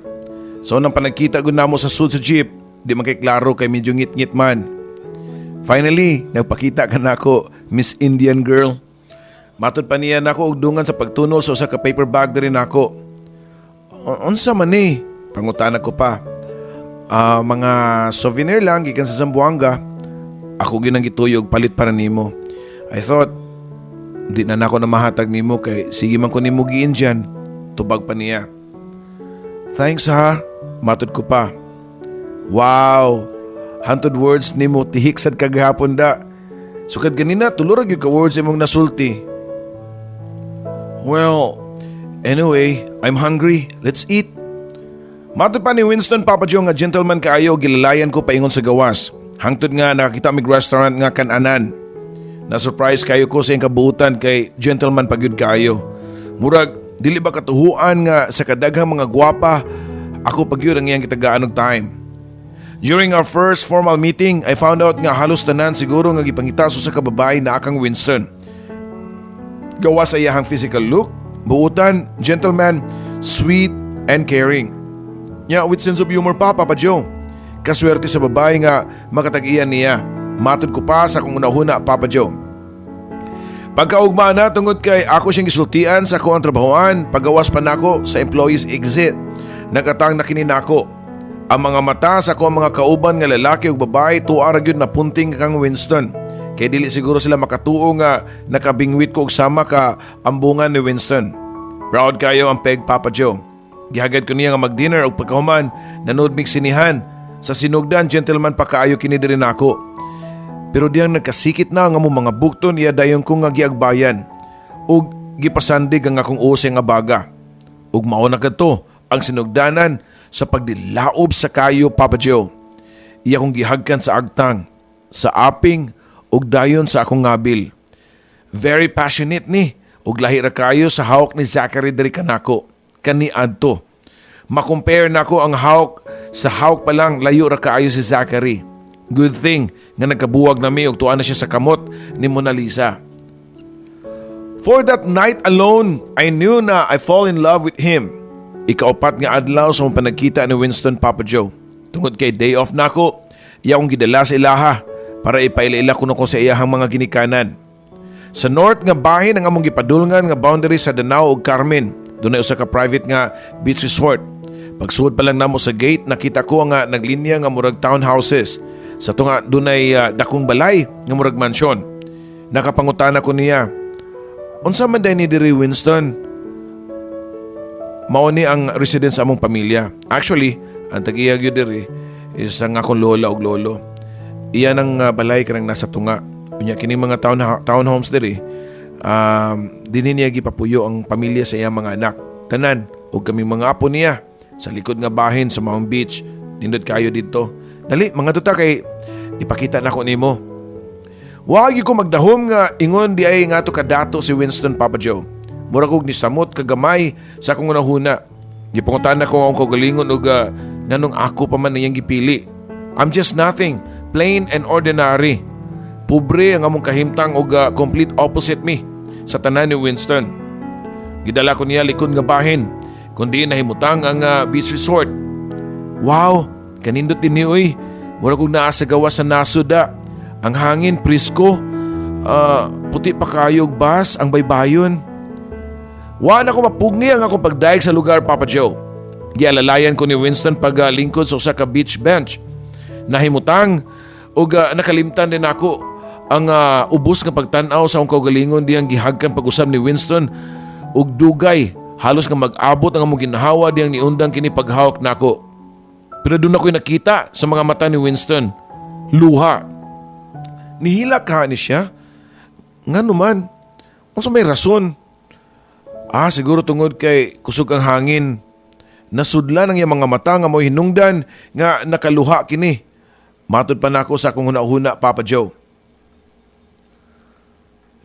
So nang panagkita gud namo sa sud sa jeep, di man kay klaro kay medyo ngit-ngit man. Finally, nagpakita ka na ako, Miss Indian Girl. Matod pa niya na ako og dungan sa pagtunol sa usa ka paper bag na rin ako. Unsa man ni? Pangutanan ko pa. Mga souvenir lang gikan sa Zamboanga. Ako ginang gituyog palit para nimo. I thought, di na nako na mahatag nimo kay sige man ko nimo giin dyan. Tubag pa niya. Thanks ha, matod ko pa. Wow! Hantod words nimo tihik sad kagahapon da. Sukad ganina tulurag yung ka words imong nasulti. Well, anyway, I'm hungry. Let's eat. Matod pa ni Winston Papa Joe nga gentleman kaayo gilalayan ko paingon sa gawas. Hangtod nga nakakita mig restaurant nga kananan. Na-surprise kayo ko sa iyang kabuutan kay gentleman pagyud kaayo. Murag, dili ba katuhuan nga sa kadaghang mga gwapa ako pagyud ang iyang kitagaan og time. During our first formal meeting, I found out nga halos tanan siguro nga gipangitaso sa kababae na akang Winston. Gawa sa iyahang physical look, buutan, gentleman, sweet, and caring. Nya with sense of humor pa, Papa Joe. Kaswerte sa babae nga makatag-iyan niya. Matod ko pa sa kung unahuna, Papa Joe. Pagkaugma na tungod kay ako siyang gisultian sa ako ang trabahoan, paggawas pa nako sa employees exit. Nakatang na kini nako. Ang mga mata sa ko mga kauban nga lalaki ug babae tuara gyud na punting kang Winston. Kay dili siguro sila makatuo nga nakabingwit ko og sama ka ambungan ni Winston. Proud kayo ang peg Papa Joe. Gihagad ko niya nga mag-dinner og pagkahuman nanood mig sinihan. Sa sinugdan gentleman pa kaayo kini diri nako. Pero diyang nagkasikit na nga mo mga bukton iya dayon ko nga giagbayan. ug gipasandig ang akong usay nga baga. Ug mao na kadto ang sinugdanan sa pagdilaob sa kayo, Papa Joe. Iya kong gihagkan sa agtang, sa aping ug dayon sa akong ngabil. Very passionate ni ug lahi ra kayo sa hawk ni Zachary diri kanako. Kani adto. Makompare nako ang hawk sa hawk pa lang layo ra kaayo si Zachary. Good thing nga nagkabuwag na mi ug tuwa na siya sa kamot ni Mona Lisa. For that night alone, I knew na I fall in love with him. Ikaapat nga adlaw sa mong panagkita ni Winston, Papa Joe. Tungod kay day off nako, iya akong gidala sa ilaha para ipaila-ila kuno ko sa iyahang mga ginikanan. Sa north nga bahin ang among gipadulngan nga boundary sa Danao ug Carmen. Dunay usa ka private nga beach resort. Pagsuod pa lang namo sa gate, nakita ko nga naglinya nga murag townhouses. Sa tunga dunay dakong balay nga murag mansyon. Nakapangutana ko niya, unsa man day ni diri, Winston? Mao ni ang residence among pamilya. Actually, ang tag-iya gyud diri is ang akong lola ug lolo. Iyan ang balay kanang nasa tunga. Unya kini mga townhomes diri. Dinhi niya gipapuyo ang pamilya sa iyang mga anak. Tanan ug kami mga apo niya sa likod nga bahin sa Mount Beach. Nindot kayo dito. Dali, mga tuta kay ipakita nako nimo. Wa gyud ko magdahom nga ingon di ay nga to kadato si Winston, Papa Joe. Murag og nisamot kagamay sa akong unahuna. Gipangutan ko ang kagalingon ug nganong ako pa man niyang gipili. I'm just nothing, plain and ordinary. Pobre ang among kahimtang ug complete opposite me sa tanan ni Winston. Gidala ko niya likod nga bahin kundi nahimutang ang beach resort. Wow, kanindot din ni oy. Murag og naa sa gawa sa nasuda. Ang hangin presko. Puti pa kayo og bas ang baybayon. Wa na ko mapugni ang akong pagdaig sa lugar, Papa Joe. Gialalayan ko ni Winston paglingkod sa usa ka beach bench. Nahimutang ug nakalimtan din ako ang ubos nga pagtan-aw sa akong kaugalingon diyang gihagkan pag-usab ni Winston ug dugay halos nga mag-abot ang among ginhawa diyang niundang kini paghawak nako. Pero doon ako'y nakita sa mga mata ni Winston. Luha. Nihilak ka ni siya? Nga naman, unsa may rason? Siguro tungod kay kusog ang hangin. Nasudlan ang iyang mga mata nga mo'y hinungdan nga nakaluha kini. Matod pa nako sa akong huna-huna, Papa Joe.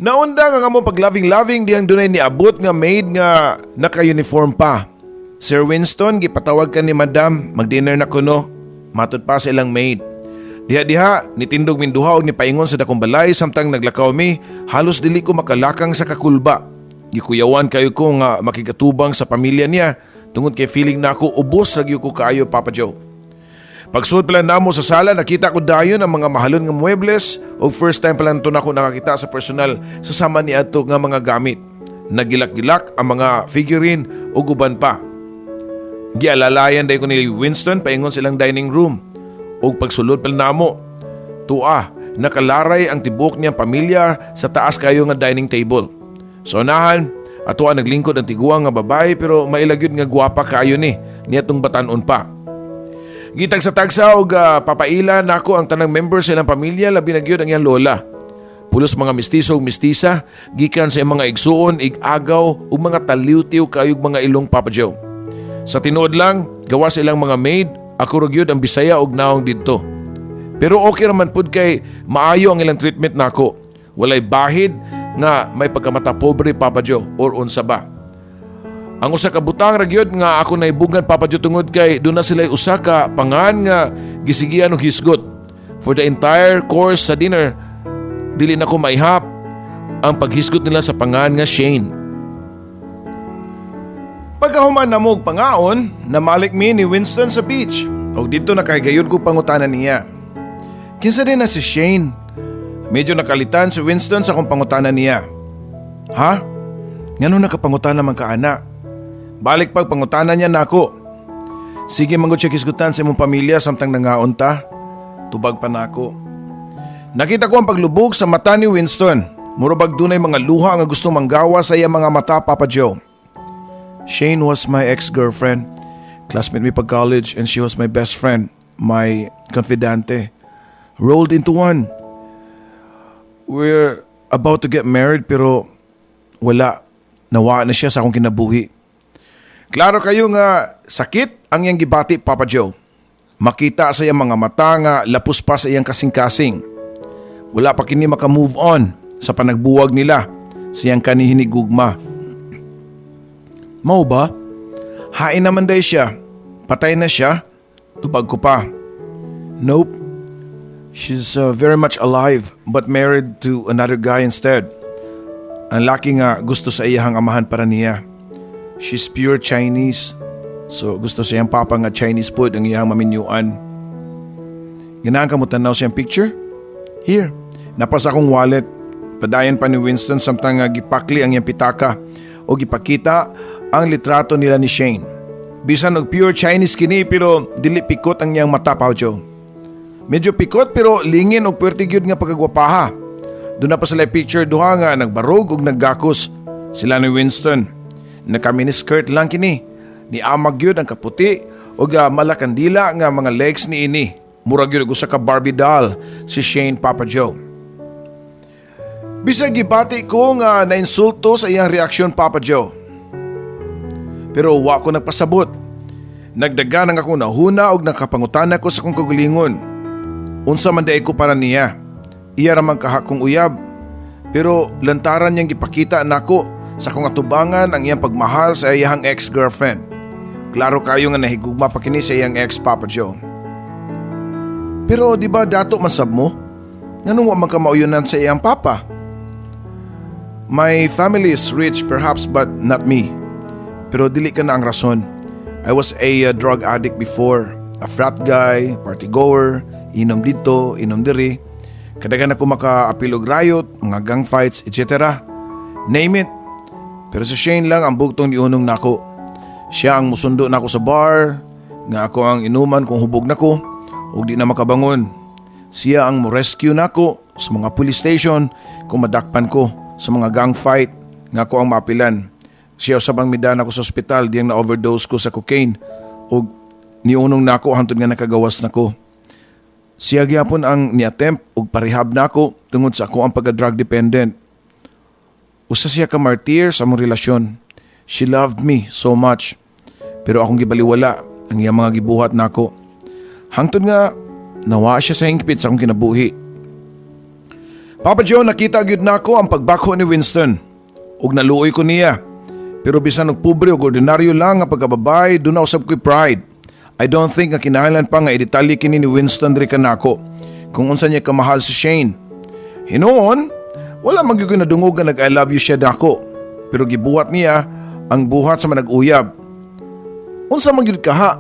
Naundang ang among paglaving-laving diyang dunay niabot nga maid nga naka-uniform pa. Sir Winston, gipatawag ka ni Madam, mag-dinner na kuno. Matod pa sa ilang maid. Diha-diha, nitindog min duha og nipaingon sa dakong balay samtang naglakaw mi, halos dili ko makalakang sa kakulba. Gikuyawan kayo ko nga makikatubang sa pamilya niya tungod kay feeling na ako ubos lagi ko kaayo, Papa Joe. Pagsuod pala namo sa sala, nakita ko dayon ang mga mahalon nga muebles o first time pala ito na ako nakakita sa personal sa sama ni ato nga mga gamit. Nagilak-gilak ang mga figurine o guban pa. Gialalayan day ko ni Winston paingon silang dining room. O pagsulod pala namo, nakalaray ang tibok niyang pamilya sa taas kayo nga dining table. So unahan, ato naglingkod ang tiguang nga babae pero mailagyod nga gwapa kaayo ni atong batanon pa. Gitag sa tagsa og papaila nako ang tanang members silang pamilya labi na gyud ang iyang lola. Pulos mga mistiso ug mistisa gikan sa mga igsuon, igagaw ug mga taliw-tiw kayog mga ilong, Papa Joe. Sa tinuod lang, gawa silang mga maid, ako ra gyud ang Bisaya og naong didto. Pero okay raman pud kay maayo ang ilang treatment nako. Walay bahid nga may pagkamata pobre, Papa Joe, or unsa ba. Ang usa ka butang ra gyud nga ako naibugan, Papa Joe, tungod kay doon na sila usa ka pangan nga gisigian og hisgot. For the entire course sa dinner, dili na ko maihap ang paghisgot nila sa pangan nga Shane. Pagkahuman na mo og pangaon, namalik mi ni Winston sa beach. Og dito nakahigayod ko pangutanan niya. Kinsa din na si Shane? Medyo nakalitan si Winston sa kong pangutanan niya. Ha? Ngano nakapangutanan man ka, ana? Balik pag pangutanan niya nako. Sige manggod siya kisgutan sa imong pamilya samtang nangaon ta. Tubag pa nako. Nakita ko ang paglubog sa mata ni Winston. Murabag dunay mga luha nga gustong manggawa sa iya mga mata, Papa Joe. Shane was my ex-girlfriend. Classmate me pag college and she was my best friend, my confidante. Rolled into one. We're about to get married pero wala. Nawa na siya sa akong kinabuhi. Klaro kayo nga sakit ang iyang gibati, Papa Joe. Makita sa iyang mga mata nga lapos pa sa iyang kasing-kasing. Wala pa kini maka-move on sa panagbuwag nila sa iyang kanihinigugma. Mao ba? Hain naman day siya. Patay na siya. Tubag ko pa. Nope. She's very much alive but married to another guy instead. Ang laki nga gusto sa iyang amahan para niya. She's pure Chinese. So gusto sa iyang papa nga Chinese food ang iyang maminyuan. Ganahan ka mo tanaw siyang picture? Here, napasa akong wallet. Padayan pa ni Winston samtang gipakli ang iyang pitaka o gipakita ang litrato nila ni Shane. Bisan og pure Chinese kini pero dili pikot ang iyang mata, Pao Joe. Medyo pikot pero lingin og puwerte gyud nga pagkagwapaha. Doon na pa sila picture duha nga nagbarog ug naggakos. Sila ni Winston. Naka-miniskirt lang kini. Ni amag gyud ang kaputi ug malakandila nga mga legs ni ini. Murag gyud usa ka Barbie doll si Shane, Papa Joe. Bisag gibati ko nga nainsulto sa iyang reaksyon, Papa Joe. Pero wa ko nagpasabot. Nagdaga nang ako nahuna og nakapangutana ko sa kong kagalingon. Unsa man day ko para niya. Iya ramang kahakong uyab. Pero lantaran niyang gipakita nako sa kong atubangan ang iyang pagmahal sa iyang ex-girlfriend. Klaro kayo nga nahigugma pa kini sa iyang ex, Papa Joe. Pero di ba dato man sab mo? Nganong wa man ka mauyonan sa iyang papa? My family is rich perhaps but not me. Pero dili ka na ang rason. I was a drug addict before. A frat guy, party goer, inom dito, inom diri. Kadagan ako maka-apil og riot, mga gang fights, etc. Name it. Pero si Shane lang ang bugtong niunong nako. Siya ang musundo nako sa bar, nga ako ang inuman kung hubog nako, ug di na makabangon. Siya ang mo-rescue nako sa mga police station kung madakpan ko sa mga gang fight, nga ako ang mapilan. Siya usab ang midan ako sa ospital diyang na-overdose ko sa cocaine ug niunong nako hangtod nga nakagawas nako. Siya gyapon ang ni-attempt ug parehab nako tungod sa ako ang pagka-drug dependent. Usa siya ka martir sa among relasyon. She loved me so much. Pero akong gibaliwala ang iyang mga gibuhat nako. Hangtod nga nawa siya sa hingpit sa akong kinabuhi. Papa Joe, nakita gyud nako ang pagbako ni Winston ug naluoy ko niya. Pero bisan og pobre ug ordinaryo lang nga pagkababay, doon na usab ko'y pride. I don't think nga kinahanglan pa nga idetalye kini ni Winston diri kanako kung unsa niya kamahal si Shane. Hinoon, wala man gyud ko nadungog nga nag-I love you siya dako. Pero gibuhat niya ang buhat sa manag-uyab. Unsa man gyud kaha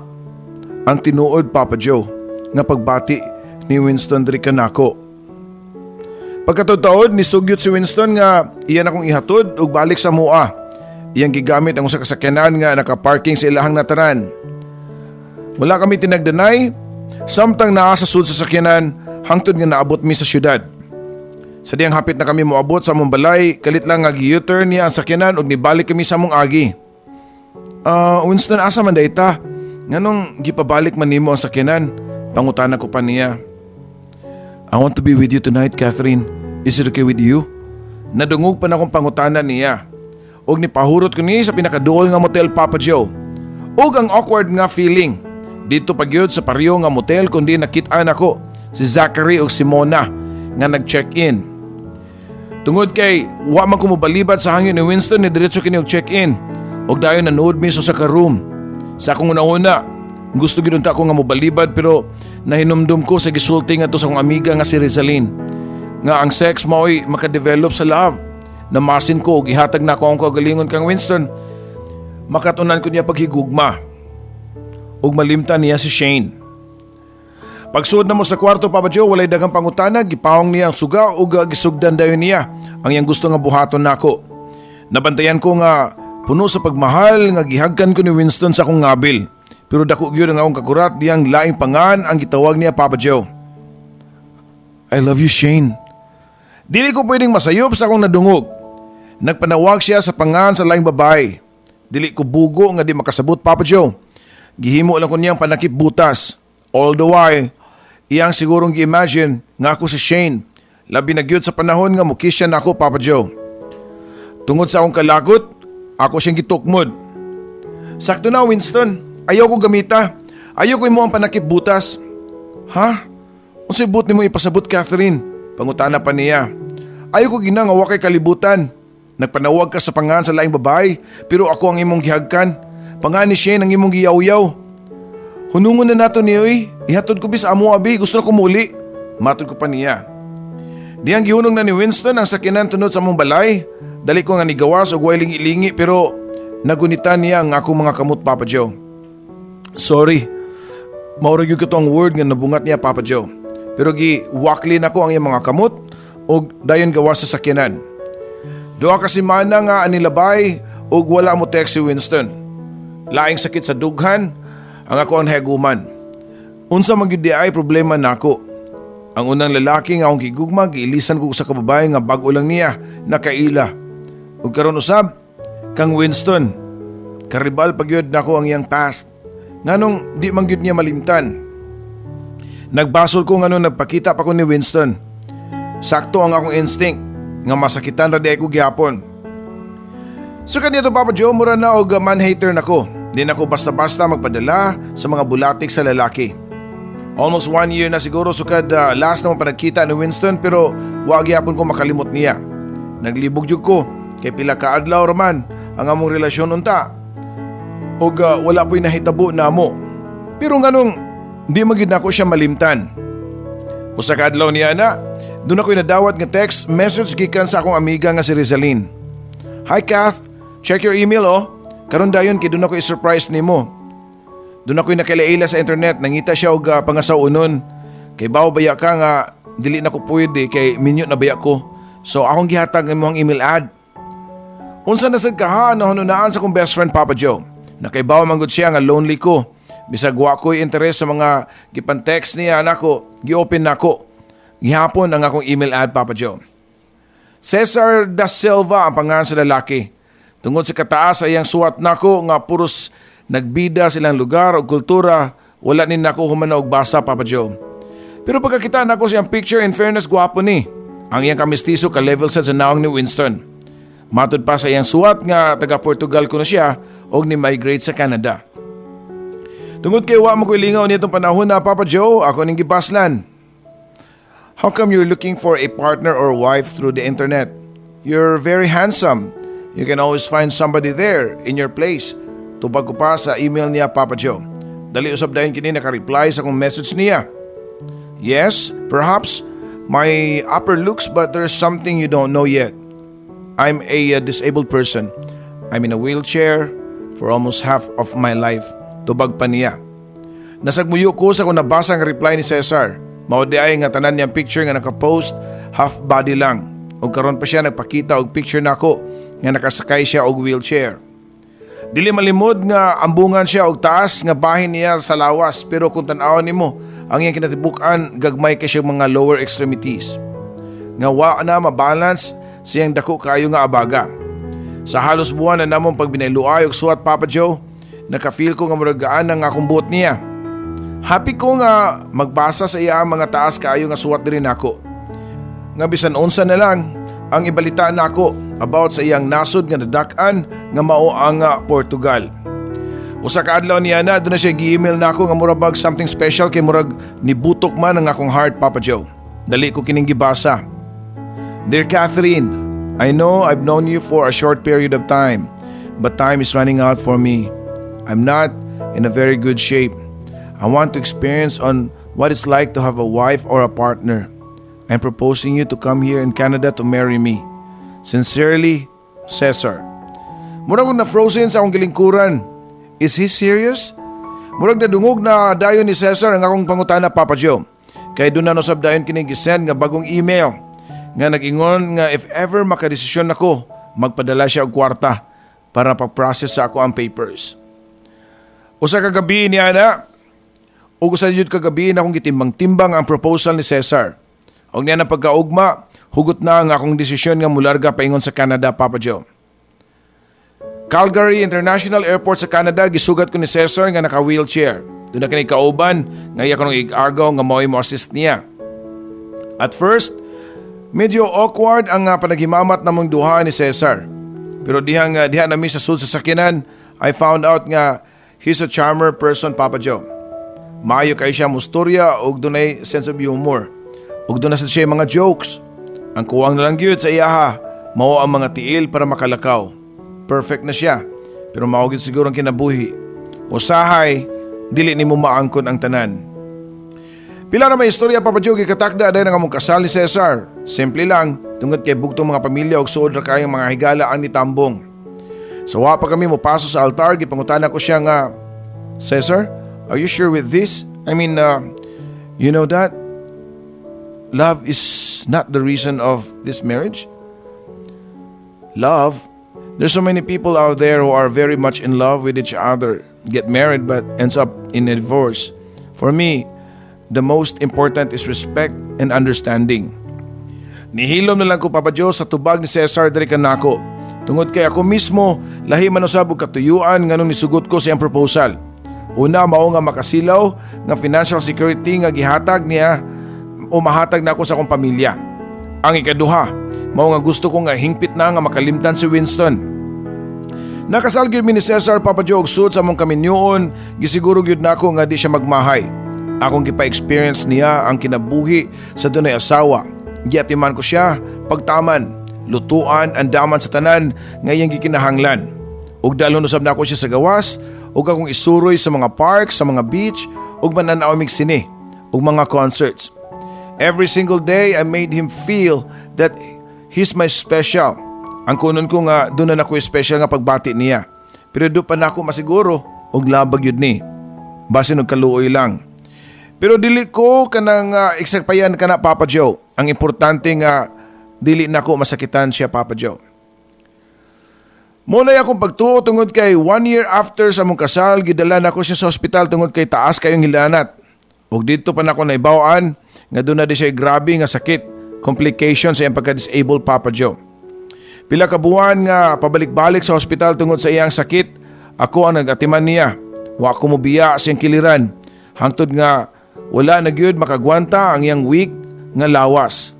ang tinuod, Papa Joe, nga pagbati ni Winston diri kanako. Pagkataod ni sugyot si Winston nga iyan akong ihatod ug balik sa mua. Iyang gigamit ang usa ka sakyanan nga nakaparking sa ilahang nataran. Wala kami tinagdanay, samtang naa sa sud sa sakyanan hangtod nga naabot mi sa syudad. Sa diyang hapit na kami moabot sa among balay, kalit lang nga gi-U-turn niya ang sakyanan ug nibalik kami sa among agi. Winston, asa man dayta? Nganong gipabalik man nimo ang sakyanan? Pangutana ko pa niya. I want to be with you tonight, Catherine. Is it okay with you? Nadungog pa na akong pangutana niya. Og nipahurot ko niya sa pinakaduol nga motel, Papa Joe. Og ang awkward nga feeling. Dito pagyod sa pariyo nga motel kundi nakit-an ako si Zachary og si Mona nga nag-check-in. Tungod kay wa man ko mobalibad sa hangin ni Winston ni diretso kini og check-in. Og dayon nanood mi sa ka room. Sa akong una-una, gusto gyud unta ko nga mobalibad pero nahinumdum ko sa gisulti nga to sa akong amiga nga si Rizalyn. Nga ang sex mao'y makadevelop sa love. Namasin ko ug ihatag na ko ang kagalingon kang Winston. Makatunan ko niya paghigugma. Ug malimtan niya si Shane. Pagsuod na mo sa kwarto, Papa Joe, walay daghang pangutana, gipawong niya ang suga ug gisugdan dayon niya ang iyang gusto nga buhaton nako. Nabantayan ko nga puno sa pagmahal nga gihagkan ko ni Winston sa akong ngabil. Pero dako gyud ang akong kakurat diyang laing pangan ang gitawag niya, Papa Joe. I love you, Shane. Dili ko pwedeng masayop sa akong nadungog. Nagpanawag siya sa pangan sa laing babae. Dili ko bugo nga di makasabot, Papa Joe. Gihimo lang ko niyang panakip butas. All the while, iyang sigurong gi-imagine nga ako si Shane. Labi na gyud sa panahon nga mukisya na ako, Papa Joe. Tungod sa akong kalagot, ako siyang gitukmod. Sakto na, Winston. Ayaw ko gamita. Ayaw ko imo ang panakip butas. Ha? Unsay but nimo ipasabot, Catherine? Pangutana pa niya. Ayaw ko ginangawa kay kalibutan. Nagpanawag ka sa pangan sa laing babae, pero ako ang imong gihagkan. Pangani siya ng imong giyaw-yaw. Hunungon na nato niyo ihatod ko bis amo abi, gusto na kumuli. Matod ko pa niya. Diyang gihunong na ni Winston ang sakyanan tunod sa among balay. Dali ko nga nigawas o way lingi-lingi pero nagunitan niya ang akong mga kamot, Papa Joe. Sorry, maurag yung katong word nga nabungat niya, Papa Joe. Pero giwakli na ko ang iyang mga kamot o dayon gawas sa sakyanan. Doa kasi mana nga anilabay o wala mo text si Winston. Laing sakit sa dughan ang ako ang heguman. Unsa man gyud di ay problema nako. Ang unang lalaki nga akong gigugma, giilisan ko sa kababae nga bag-o lang niya, nakaila. Ug karon usab, kang Winston, karibal pagyod nako ang iyang past. Nganong di man gyud niya malimtan. Nagbasol ko nganong nagpakita pa ko ni Winston. Sakto ang akong instinct, nga masakitan ra di ako gihapon. So kanito, Papa Joe, mura na og man-hater nako. Di na ko basta-basta magpadala sa mga bulatik sa lalaki. Almost 1 year na siguro sukad last na panagkita ni Winston pero wag yapon ko makalimot niya. Naglibog jud ko kay pila ka adlaw raman ang among relasyon unta. Og wala po'y nahitabo namo. Pero nganong di magid nako siya malimtan. Usa ka adlaw niya na, doon ako'y nadawat nga text message gikan sa akong amiga nga si Rizalyn. Hi Kath, check your email Karon dayon kay doon ako'y surprise nimo. Doon ako'y nakilala sa internet, nangita siya og pangasawunon. Kay bawo baya ka nga dili na ko pwede kay minyo na baya ko. So akong gihatag ang imong email ad. Unsa na sad ka ha na hununaan sa kong best friend, Papa Joe. Nakaibaw man gud siya nga lonely ko. Bisag wa ko'y interes sa mga gipan-text niya nako, gi-open nako. Gihapon ang akong email ad, Papa Joe. Cesar da Silva ang pangalan sa lalaki. Tungod sa kataas sa iyang suwat nako nga puros nagbida silang lugar o kultura, wala nin nako humana og basa, Papa Joe. Pero pagkakita nako siyang picture, in fairness, gwapo ni. Ang iyang kamistiso ka-level sa naong ni Winston. Matod pa sa iyang suwat nga taga-Portugal ko na siya og ni-migrate sa Canada. Tungod kay wa mo ko ilingaw nitong panahon na, Papa Joe, ako ning gibaslan. How come you're looking for a partner or wife through the internet? You're very handsome. You can always find somebody there in your place. Tubag ko pa sa email niya, Papa Joe. Dali usab dayon kini naka-reply sa akong message niya. Yes, perhaps my upper looks but there's something you don't know yet. I'm a disabled person. I'm in a wheelchair for almost half of my life. Tubag pa niya. Nasagmuyo ko sa kung nabasa ang reply ni Cesar. Mao di ay nga tanan niyang picture nga naka-post half body lang. Og karon pa siya nagpakita og picture nako nga nakasakay siya og wheelchair. Dili malimod nga ambungan siya og taas nga bahin niya sa lawas pero kung tan-awon nimo ang iyang kinatibuk-an gagmay kay siya mga lower extremities. Nga wa na mabalance siyang dako kayo nga abaga. Sa halos buwan na namong pagbinayluay og suwat, Papa Joe, nakafeel ko nga muragaan ang akong buot niya. Happy ko nga magbasa sa iya mga taas kayo nga suwat diri nako. Nga bisan unsa na lang ang ibalita nako about sa iyang nasod nga nadak-an nga mao ang Portugal. Usa ka adlaw niya na doon na siya gi-email nako nga murag something special kay murag nibutok man ang akong heart, Papa Joe. Dali ko kining gibasa. Dear Catherine, I know I've known you for a short period of time, but time is running out for me. I'm not in a very good shape. I want to experience on what it's like to have a wife or a partner. I'm proposing you to come here in Canada to marry me. Sincerely, Cesar. Murag na frozen sa akong gilingkuran. Is he serious? Murag na dungog na dayon ni Cesar ang akong pangutana, Papa Joe. Kay doon na nosab dayon kinig-send nga bagong email. Nga nag-ingon nga if ever makadesisyon ako, magpadala siya og kwarta para pag-process sa ako ang papers. Usa ka gabi niya na, o usa jud ka gabi na akong gitimbang-timbang ang proposal ni Cesar. Og niya na pagkaugma, hugot na ang akong desisyon nga mularga paingon sa Canada, Papa Joe. Calgary International Airport sa Canada, gisugat ko ni Cesar nga naka-wheelchair. Doon na kini kauban, nga iya ko nung ig-agaw nga mao'y mo assist niya. At first, medyo awkward ang panaghimamat namong duha ni Cesar. Pero diha nami sa sud sa sakinan, I found out nga he's a charmer person, Papa Joe. Maayo kay siya mustorya og dunay sense of humor. Ug dunay sa siya mga jokes. Ang kuwang na lang gyud sa iyaha, mao ang mga tiil para makalakaw. Perfect na siya, pero mao gyud siguro ang kinabuhi. Usahay, dili nimo maangkon ang tanan. Pila na may istorya, Papa Joe, gikatakda dahil nga mong kasal ni Cesar. Simple lang, tungod kay bugtong mga pamilya og suod ra kayong mga higala ang nitambong. Sawa pa kami mopaso sa altar, gipangutana ko siya nga, Cesar, are you sure with this? I mean, you know that love is not the reason of this marriage? Love? There's so many people out there who are very much in love with each other, get married but ends up in a divorce. For me, the most important is respect and understanding. Nihilom na lang ko, Papa Joe, sa tubag ni Cesar diri kanako. Tungod kay ako mismo, lahi man usab og katuyuan nganong nisugot ko sa iyang proposal. Una, mao nga makasilaw nga financial security nga gihatag niya o mahatag na ako sa akong pamilya. Ang ikaduha, mao nga gusto ko nga hingpit na nga makalimtan si Winston. Nakasal gyud mi ni Cesar, Papa Joe, og suod sa among kaminyoon, gisiguro gyud nako nga di siya magmahay. Akong gipa-experience niya ang kinabuhi sa dunay asawa. Giatiman ko siya, pagtaman, lutuan, andaman sa tanan, ngayang gikinahanglan. Ug dalon usab na ako siya sa gawas, ug akong isuroy sa mga park, sa mga beach, ug mananaw mig sine, ug mga concerts. Every single day, I made him feel that he's my special. Ang kunon ko nga, doon na ako special nga pagbati niya. Pero doon pa na ako masiguro, ug labag yun ni. Base nagkaluoy lang. Pero dili ko kanang eksakpayan ka na, Papa Joe. Ang importante nga, dili na ko masakitan siya, Papa Joe. Muna akong pagtuo tungod kay 1 year after sa mong kasal, gidala na ko siya sa ospital tungod kay taas kayong hilanat. Ug dito pa na ako naibawaan, nga doon na di siya grabe nga sakit, complications sa iyang pagka-disabled, Papa Joe. Pila ka buwan nga pabalik-balik sa ospital tungod sa iyang sakit, ako ang nag-atiman niya. Wa ko mobiya sa iyang kiliran. Hangtod nga, wala na gyud makagwanta ang iyang weak nga lawas.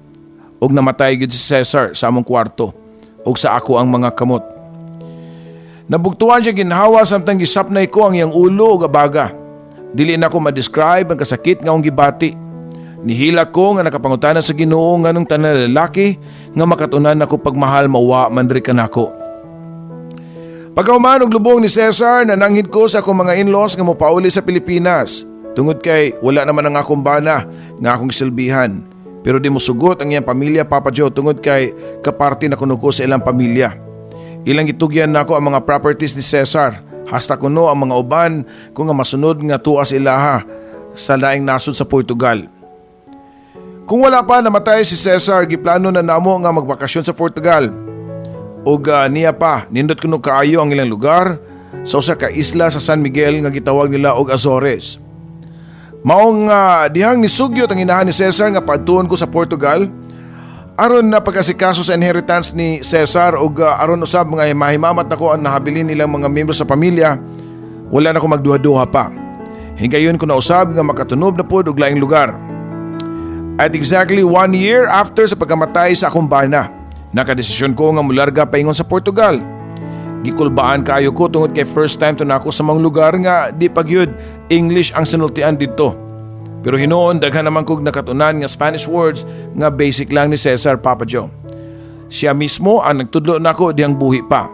Ug namatay gyud si Cesar sa among kwarto. Ug sa ako ang mga kamot. Nabugtuan siya ginhawa samtang gisapnay ko ang iyang ulo ug abaga. Dili na ko ma-describe ang kasakit nga akong gibati. Nihila ko nga nakapangutana sa Ginoo nganong tanan lalaki nga makatunan ako pagmahal mawa man diri kanako. Pagkauman og lubong ni Cesar, nananghid ko sa akong mga in-laws nga mopauli sa Pilipinas. Tungod kay wala naman ang akong bana nga akong silbihan. Pero di mo sugot ang iyang pamilya, Papa Joe, tungod kay kaparte na kuno ko sa ilang pamilya. Ilang itugyan na ko ang mga properties ni Cesar. Hasta kuno ang mga uban kung nga masunod nga tuwa sa ilaha sa laing nasod sa Portugal. Kung wala pa namatay si Cesar, giplano na namo nga magbakasyon sa Portugal. Ug niya pa, nindot kuno kaayo ang ilang lugar sa usa ka isla sa San Miguel nga gitawag nila og Azores. Maong dihang nisugyot ang inahan ni Cesar nga padtuon ko sa Portugal. Aron na pagkasikaso sa inheritance ni Cesar ug aron usab mga mahimamat nako ang nahabilin nilang mga miyembro sa pamilya, wala na ko magduha-duha pa. Higayon ko na usab nga makatunob na pod og laing lugar. At exactly 1 year after sa pagkamatay sa akong bana, nakadesisyon ko nga mularga paingon sa Portugal. Gikulbaan kayo ko tungod kay first time to nako sa mga lugar nga di pagyud English ang sinultian didto. Pero hinoon daghan naman kog nakatunan nga Spanish words nga basic lang ni Cesar, Papa Joe. Siya mismo ang nagtudlo nako diyang buhi pa.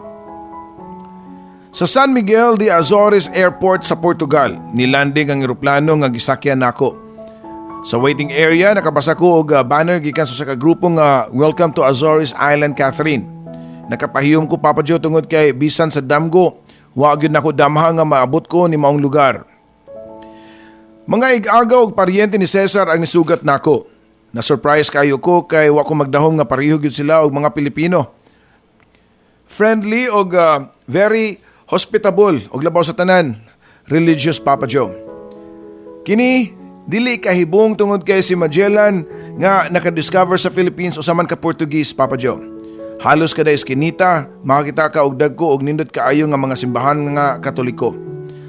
Sa San Miguel de Azores Airport sa Portugal, nilanding ang eroplano nga gisakyan nako. Sa waiting area nakabasa ko og banner gikan sa grupo nga Welcome to Azores Island, Catherine. Nakapahiyom ko, Papa Joe, tungod kay bisan sa damgo, wa gyud nako damha nga maabot ko ni maong lugar. Mga ig-agaw og paryente ni Cesar ang nisugat nako. Na-surprise kayo ko kay wa ko magdahom nga pareho gyud sila og mga Pilipino. Friendly og very hospitable og labaw sa tanan. Religious, Papa Joe. Kini dili kahibong tungod kay si Magellan nga nakadiscover sa Philippines usaman ka Portuguese, Papa Joe. Halos kada eskinita, makakita ka og dagko og nindot kaayo nga mga simbahan nga Katoliko.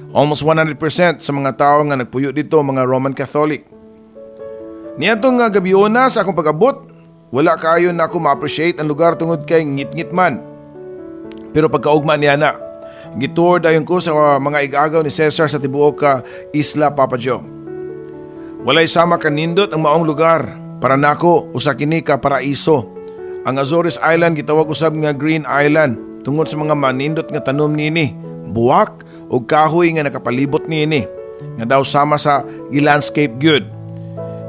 Almost 100% sa mga tao nga nagpuyo dito mga Roman Catholic. Niadtong nga gabiona sa akong pag-abot, wala kaayo na ako ma-appreciate ang lugar tungod kay ngit-ngit man. Pero pagkaugma niya na, gitour dayon ko sa mga igagaw ni Cesar sa tibuok ka isla, Papa Joe. Walay sama kanindot ang maong lugar para nako usa kini ka paraiso. Ang Azores Island gitawag usab nga Green Island tungod sa mga manindot nga tanom niini, buwak o kahoy nga nakapalibot niini nga daw sama sa i-landscape gyud.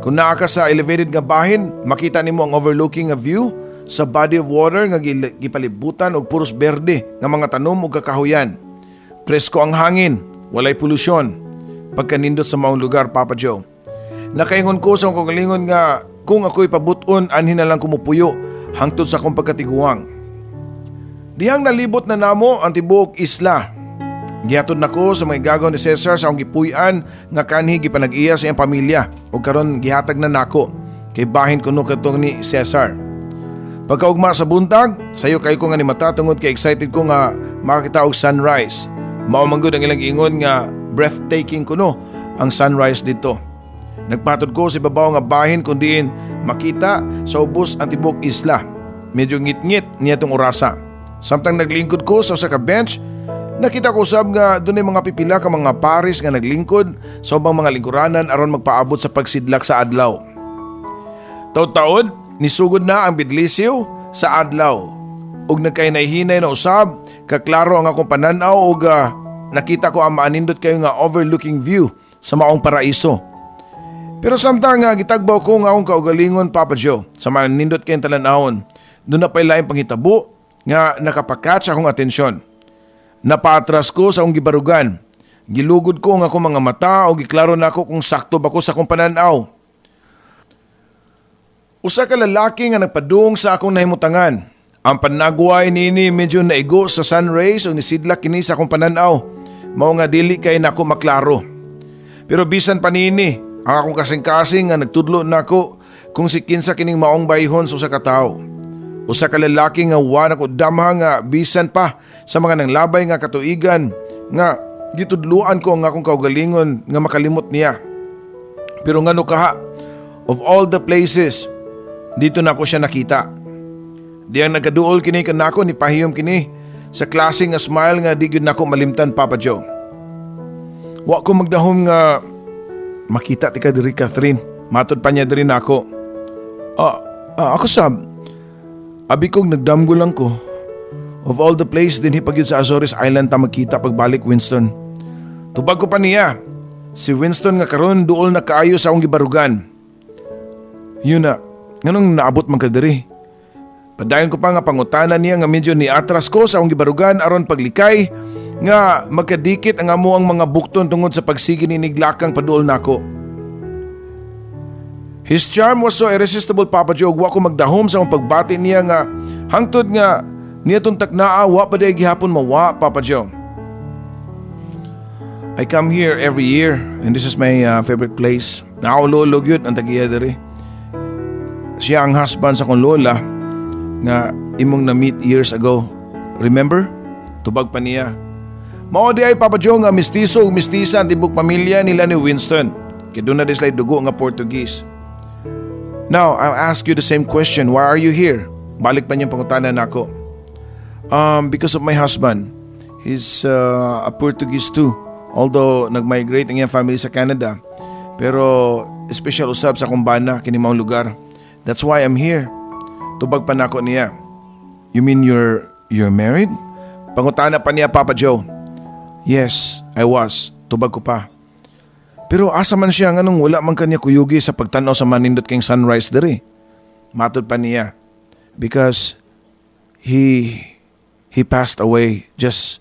Kung naa ka sa elevated nga bahin, makita nimo ang overlooking nga view sa body of water nga gipalibutan og puros berde nga mga tanom ug kakahuyan. Presko ang hangin, walay polusyon. Pagkanindot sa maong lugar, Papa Joe. Nakaingon ko sa akong kalingon nga kung ako'y pabuton anhin na lang kumupuyo hangtod sa akong pagkatiguang. Dihang nalibot na namo ang tibuok isla. Gihatod nako sa mga igagaw ni Cesar sa akong gipuy-an nga kanhi gipanag-iya sa iyang pamilya ug karon gihatag na nako kay bahin kuno kadtong ni Cesar. Pagkaugma sa buntag, sayo kay ko nga ni mata tungod kay excited ko nga makita og sunrise. Mao man gud ang ilang ingon nga breathtaking kuno ang sunrise dito. Nagpatod ko sa ibabaw nga bahin kung diin makita sa ubos ang tibuok isla. Medyo ngit-ngit niya tong orasa. Samtang naglingkod ko sa usa ka bench, nakita ko usab nga dunay mga pipila ka mga paris nga naglingkod sa ubang mga lingkuranan aron magpaabot sa pagsidlak sa adlaw. Taud-taod, nisugod na ang bidlisiw sa adlaw. Ug nagkahinay-hinay na usab, kaklaro ang akong pananaw ug nakita ko ang maanindot kayo nga overlooking view sa maong paraiso. Pero samtang gitagbaw ko nga akong kaugalingon, Papa Joe, sa maanindot kayong talanahon, doon na pa'y laing panghitabo nga nakapakatch akong atensyon. Napaatras ko sa akong gibarugan. Gilugod ko nga akong mga mata o giklaro na ako kung sakto ba ko sa akong pananaw. Usa ka lalaki nga nagpadung sa akong nahimutangan. Ang panagway nini medyo naigo sa sun rays o nisidlak kini sa akong pananaw. Mao nga dili kay nako maklaro. Pero bisan pa nini, ang akong kasing-kasing nga nagtudlo nako kung si kinsa kining maong bayhon sa usa ka tawo. Usa ka lalaki nga wa nako damha nga bisan pa sa mga nanglabay nga katuigan nga gitudluan ko ang akong kaugalingon nga makalimot niya. Pero ngano kaha, of all the places, dito na ko siya nakita. Diyang nagaduol kini kanako ni pahiyom kini sa klase nga smile nga di gyud nako malimtan, Papa Joe. Wa ko magdahom nga makita ti ka diri, Catherine. Matod pa niya diri nako. Ako sab. Abi kong nagdamgo lang ko. Of all the place din hipagyud sa Azores Island ta magkita pagbalik, Winston. Tubag ko pa niya. Si Winston nga karon duol na kaayo sa akong gibarugan. Yun na, nganong naabot man ka diri? Padayon ko pa nga pangutanan niya nga medyo niatras ko sa akong gibarugan aron paglikay nga magkadikit ang amo ang mga bukton tungod sa pagsigi ni niglakang paduol nako. His charm was so irresistible, Papa Joe, wa ko magdahom sa akong pagbati niya nga hangtod nga niya tuntak naa wa pa day gihapon mawa, Papa Joe. I come here every year and this is my favorite place. Nakaulolog yun ang tagiya diri. Siya ang husband sa kong lola nga imong na-meet years ago. Remember? Tubag pa niya. Mao di ay, Papa Joe, nga mistiso ug mistisa ang tibok pamilya nila ni Winston. Kaya doon na dislay dugo nga Portuguese. Now, I'll ask you the same question. Why are you here? Balik pa niyang pangutanan nako. Because of my husband. He's a Portuguese too. Although nag-migrate ang iyang family sa Canada. Pero special usab sa kumbana kini maong lugar. That's why I'm here. Tubag pa nako niya. You mean you're married? Pangutana pa niya, Papa Joe. Yes, I was. Tubag ko pa. Pero asa man siya nganong wala man kanya kuyugi sa pagtanaw sa manindot kayong sunrise diri. Matod pa niya. Because he passed away just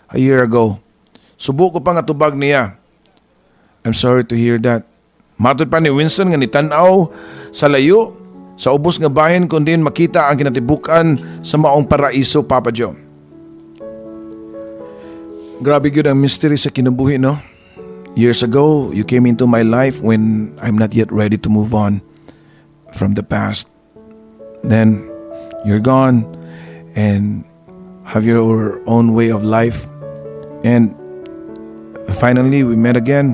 a year ago. Subo ko pa nga tubag niya. I'm sorry to hear that. Matod pa ni Winston nga nitanaw sa layo sa ubos nga bahin kung din makita ang kinatibukan sa maong paraiso, Papa Joe. Grabe yun ang mystery sa kinabuhi, no? Years ago, you came into my life when I'm not yet ready to move on from the past. Then, you're gone and have your own way of life. And finally, we met again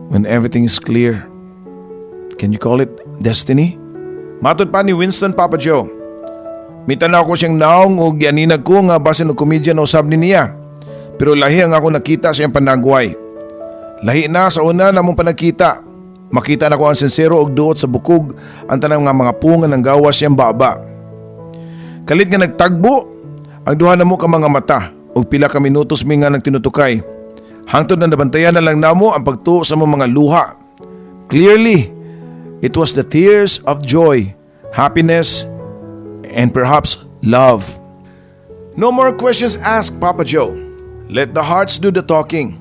when everything is clear. Can you call it destiny? Matod pa ni Winston, Papa Joe. Mitanaw ko siyang naong o gianinag ko nga basin og komedya na usab ni niya. Pero lahi ang ako nakita sa iyang panagway. Lahi na sa una namong panagkita. Makita na ko ang sincero og duot sa bukog ang tanang mga punga ng gawas siyang baba. Kalit nga nagtagbo, ang duha na mo ka mga mata og pila ka minutos mi nga nagtinutukay. Hangtod na nabantayan na lang namo ang pagtuo sa mga luha. Clearly, it was the tears of joy, happiness, and perhaps love. No more questions asked, Papa Joe. Let the hearts do the talking.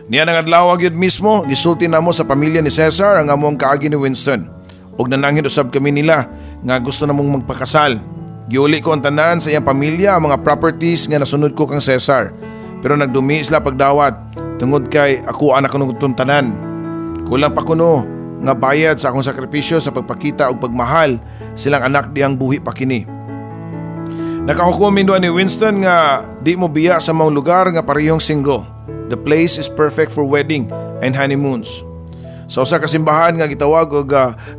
Niya nang adlaw gyud mismo, gisulti namo sa pamilya ni Cesar ang among kaagi ni Winston. Og nanangin usab kami nila nga gusto namong magpakasal. Giuli ko ang tanan sa iyang pamilya ang mga properties nga nasunod ko kang Cesar. Pero nagdumi sila pagdawat tungod kay ako anak ko ng tanan. Kulang pa kuno nga bayad sa akong sakripisyo sa pagpakita og pagmahal silang anak diyang buhi pa kini. Nakahukumin doon ni Winston nga di mo biya sa mga lugar nga parehong single. The place is perfect for wedding and honeymoons. Sa usa ka simbahan nga gitawag og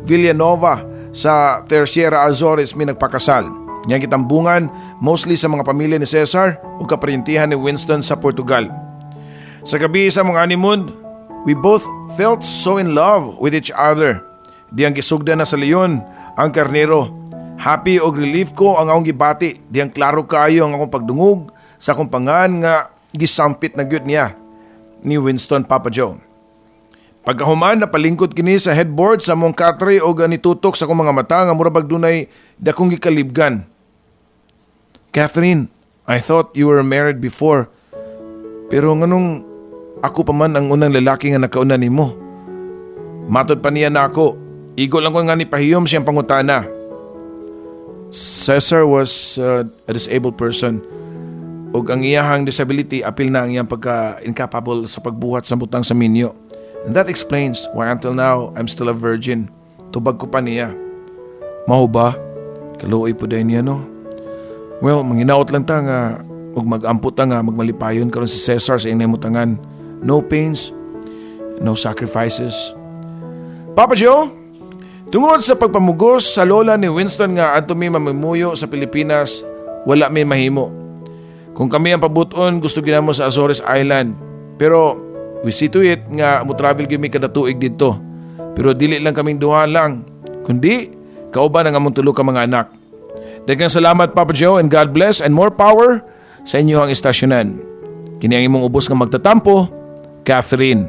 Villanova sa Tercera Azores mi nagpakasal. Nga gitambungan mostly sa mga pamilya ni Cesar o kaparintihan ni Winston sa Portugal. Sa gabi sa mga honeymoon, we both felt so in love with each other. Diyang gisugdan na sa leon ang karnero. Happy og relief ko ang akong gibati. Diyang klaro kayo ang akong pagdungog sa akong pangan nga gisampit na gyud niya ni Winston, Papa Joe. Pagkahuman napalingkod kini sa headboard sa mong katre og nitutok sa akong mga mata nga murabag dunay dakong gikalibgan. Catherine, I thought you were married before. Pero nganong ako pa man ang unang lalaki nga nakauna nimo. Matod pa niya na ako. Igo lang ko nga ni pahiyom siyang pangutana. Cesar was a disabled person. Og ang iyahang disability apil na ang iyang pagka-incapable sa pagbuhat sa butang sa minyo. And that explains why until now I'm still a virgin. Tubag ko pa niya. Mao ba? Kaluoy po dahil niya no? Well, manginaot lang ta nga og mag-amput ta nga magmalipayon karon si Cesar sa inay mutangan. No pains, no sacrifices. Papa Joe, tungod sa pagpamugos sa lola ni Winston nga adto mi mamimuyo sa Pilipinas, wala may mahimo. Kung kami ang pabuton, gusto ginamo sa Azores Island. Pero we see to it nga mo-travel kami kada tuig dito. Pero dili lang kaming duha lang, kundi kauban ang among tulo ka mga anak. Daghang salamat Papa Joe and God bless and more power sa inyo ang istasyonan. Kini ang imong ubos nga magtatampo, Catherine.